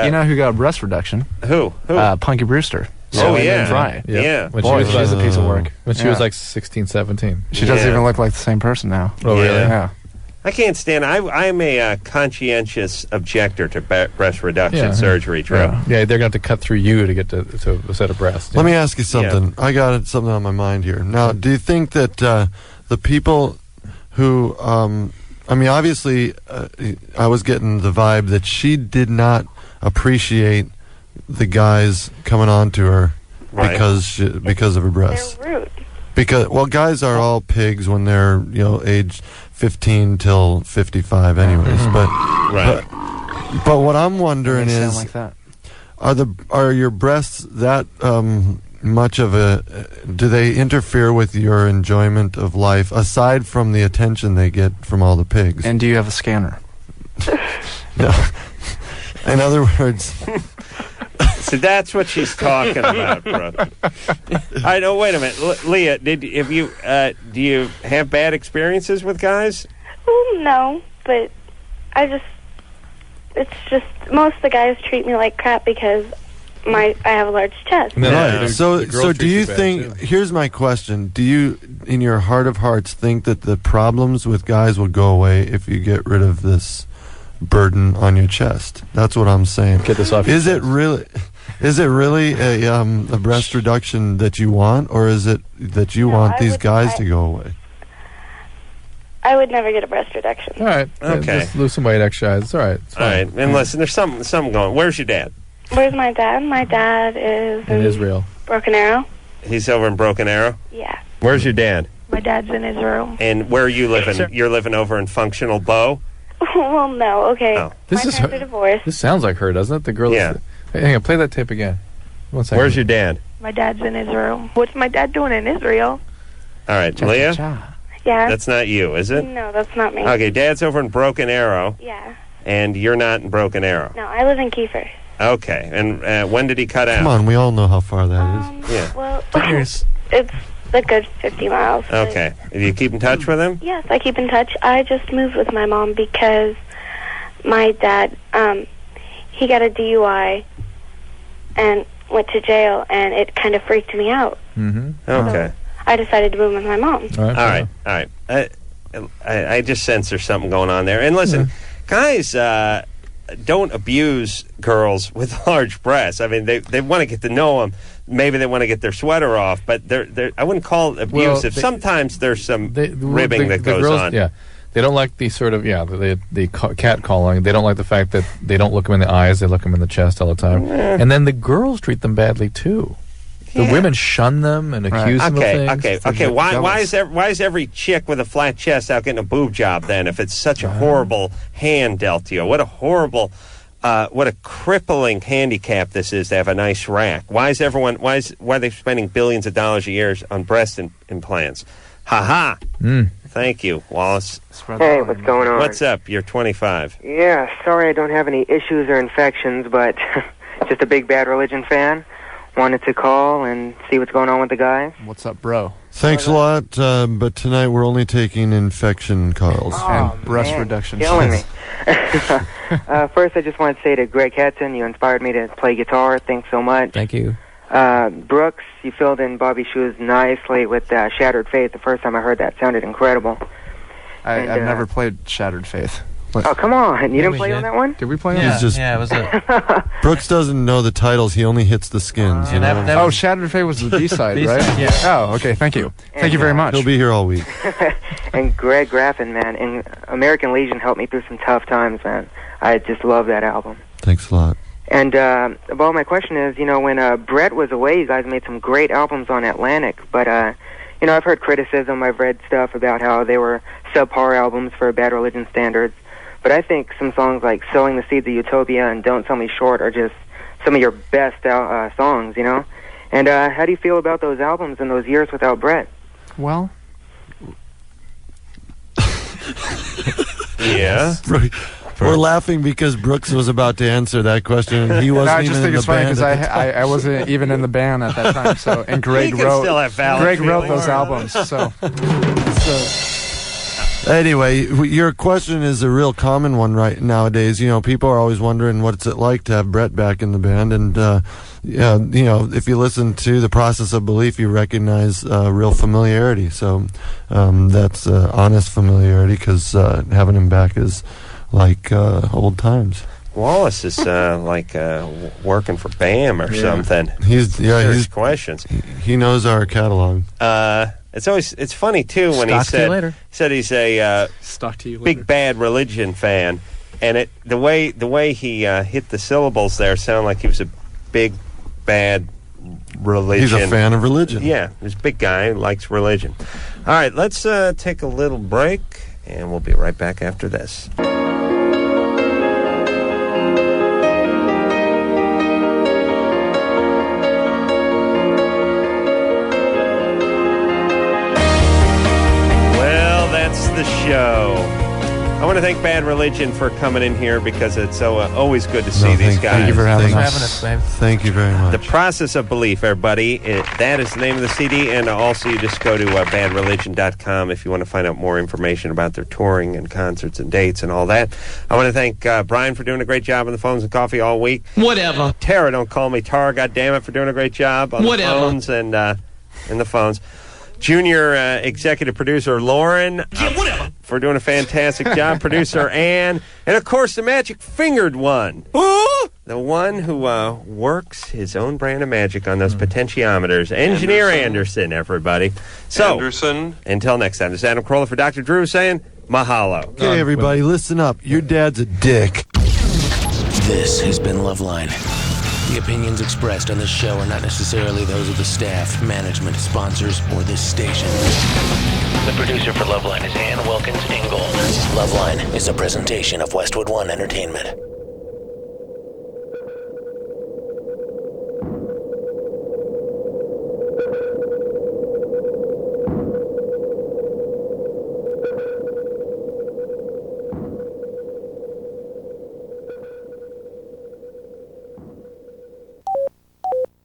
you know who got breast reduction? Who? Punky Brewster. Oh, yeah. Fry. Yeah. When Boy, she was she's a piece of work. When she was like 16, 17. She doesn't even look like the same person now. Oh, really? Yeah. I can't stand. I'm a conscientious objector to breast reduction surgery, Drew. Yeah, they're going to have to cut through you to get to a set of breasts. Let me ask you something. I got something on my mind here. Now, do you think that the people who, I mean, obviously, I was getting the vibe that she did not appreciate the guys coming on to her because of her breasts. They're rude. Because guys are all pigs when they're age 15 till 55, anyways. But what I'm wondering is, like that. are your breasts that much of a? Do they interfere with your enjoyment of life aside from the attention they get from all the pigs? And do you have a scanner? No. In other words. So that's what she's talking about, bro. I know. Wait a minute, Leah. Do you have bad experiences with guys? Well, no, but it's just most of the guys treat me like crap because I have a large chest. Right. So do you think? Here's my question: do you, in your heart of hearts, think that the problems with guys will go away if you get rid of this burden on your chest? That's what I'm saying. Get this off. Is it really a breast reduction that you want, or is it that you want these guys to go away? I would never get a breast reduction. All right. Okay. Just lose some weight, exercise. It's all right. It's all right. And listen, there's something going. Where's your dad? Where's my dad? My dad is in Israel. Broken Arrow. He's over in Broken Arrow? Yeah. Where's your dad? My dad's in Israel. And where are you living? You're living over in Functional Bow? Well, no. Okay. Oh. This my is parents are divorced. This sounds like her, doesn't it? The girl. Yeah. Hey, hang on. Play that tape again. 1 second. Where's your dad? My dad's in Israel. What's my dad doing in Israel? All right, Leah? Yeah. That's not you, is it? No, that's not me. Okay, Dad's over in Broken Arrow. Yeah. And you're not in Broken Arrow. No, I live in Kiefer. Okay, and when did he cut out? Come on, we all know how far that is. Yeah. Well, it's a good 50 miles. Okay. Do you keep in touch with him? Yes, I keep in touch. I just moved with my mom because my dad, he got a DUI and went to jail, and it kind of freaked me out. Mm-hmm. Okay. So I decided to move with my mom. All right. I just sense there's something going on there. And listen, guys don't abuse girls with large breasts. I mean, they want to get to know them. Maybe they want to get their sweater off, but I wouldn't call it abusive. Sometimes there's some ribbing that goes girls, on. Yeah. They don't like the sort of, the cat calling. They don't like the fact that they don't look them in the eyes. They look them in the chest all the time. And then the girls treat them badly, too. The women shun them and accuse them of things. Okay. Why is every chick with a flat chest out getting a boob job then? If it's such a horrible hand dealt to you, what a horrible, what a crippling handicap this is to have a nice rack. Why are they spending billions of dollars a year on breast implants? Ha ha. Thank you, Wallace. Hey, what's going on? What's up? You're 25. Yeah, sorry I don't have any issues or infections, but just a big Bad Religion fan. Wanted to call and see what's going on with the guys. What's up, bro? Thanks a lot, but tonight we're only taking infection calls. And breast reduction. Killing me. First, I just want to say to Greg Hetton, you inspired me to play guitar. Thanks so much. Thank you. Brooks, you filled in Bobby's shoes nicely with Shattered Faith. The first time I heard that, sounded incredible. I've never played Shattered Faith. Oh, come on. You didn't play on that one? Did we play on He's that? just, Brooks doesn't know the titles. He only hits the skins. You know? Oh, Shattered Faith was the B-side, right? Yeah. Oh, okay. Thank you. Thank you very much. He'll be here all week. And Greg Graffin, man, and American Legion helped me through some tough times, man. I just love that album. Thanks a lot. And, well, my question is, when Brett was away, you guys made some great albums on Atlantic, but, I've heard criticism, I've read stuff about how they were subpar albums for Bad Religion standards, but I think some songs like Sowing the Seeds of Utopia and Don't Sell Me Short are just some of your best songs, And how do you feel about those albums and those years without Brett? Well... Yeah. We're laughing because Brooks was about to answer that question, and he wasn't I just even think in the it's funny band. because at the time. I wasn't even in the band at that time. So and Greg He can wrote still have valid Greg wrote feelings. those albums. So Anyway, your question is a real common one right nowadays. You know, people are always wondering what's it like to have Brett back in the band, and you know, if you listen to The Process of Belief, you recognize real familiarity. So that's honest familiarity, because having him back is like old times. Wallace is like working for BAM or something. He's questions. He knows our catalog. It's funny too when he said he's a Big Bad Religion fan, and the way he hit the syllables there sound like he was a big bad religion. He's a fan of religion. Yeah, he's a big guy who likes religion. All right, let's take a little break, and we'll be right back after this. The show. I want to thank Bad Religion for coming in here, because it's always good to see these guys. Thank you for having us, babe. Thank you very much. The Process of Belief, everybody. That is the name of the CD, and also you just go to badreligion.com if you want to find out more information about their touring and concerts and dates and all that. I want to thank Brian for doing a great job on the phones and coffee all week. Whatever. Tara, don't call me Tara, goddammit, for doing a great job on the phones and the phones. Junior executive producer Lauren, for doing a fantastic job. Producer Ann, and of course the magic-fingered one, the one who works his own brand of magic on those potentiometers. Engineer Anderson, everybody. So, Anderson. Until next time, this is Adam Carolla for Dr. Drew saying mahalo. Okay, everybody, listen up. Your dad's a dick. This has been LoveLine. The opinions expressed on this show are not necessarily those of the staff, management, sponsors, or this station. The producer for LoveLine is Ann Wilkins Ingold. LoveLine is a presentation of Westwood One Entertainment.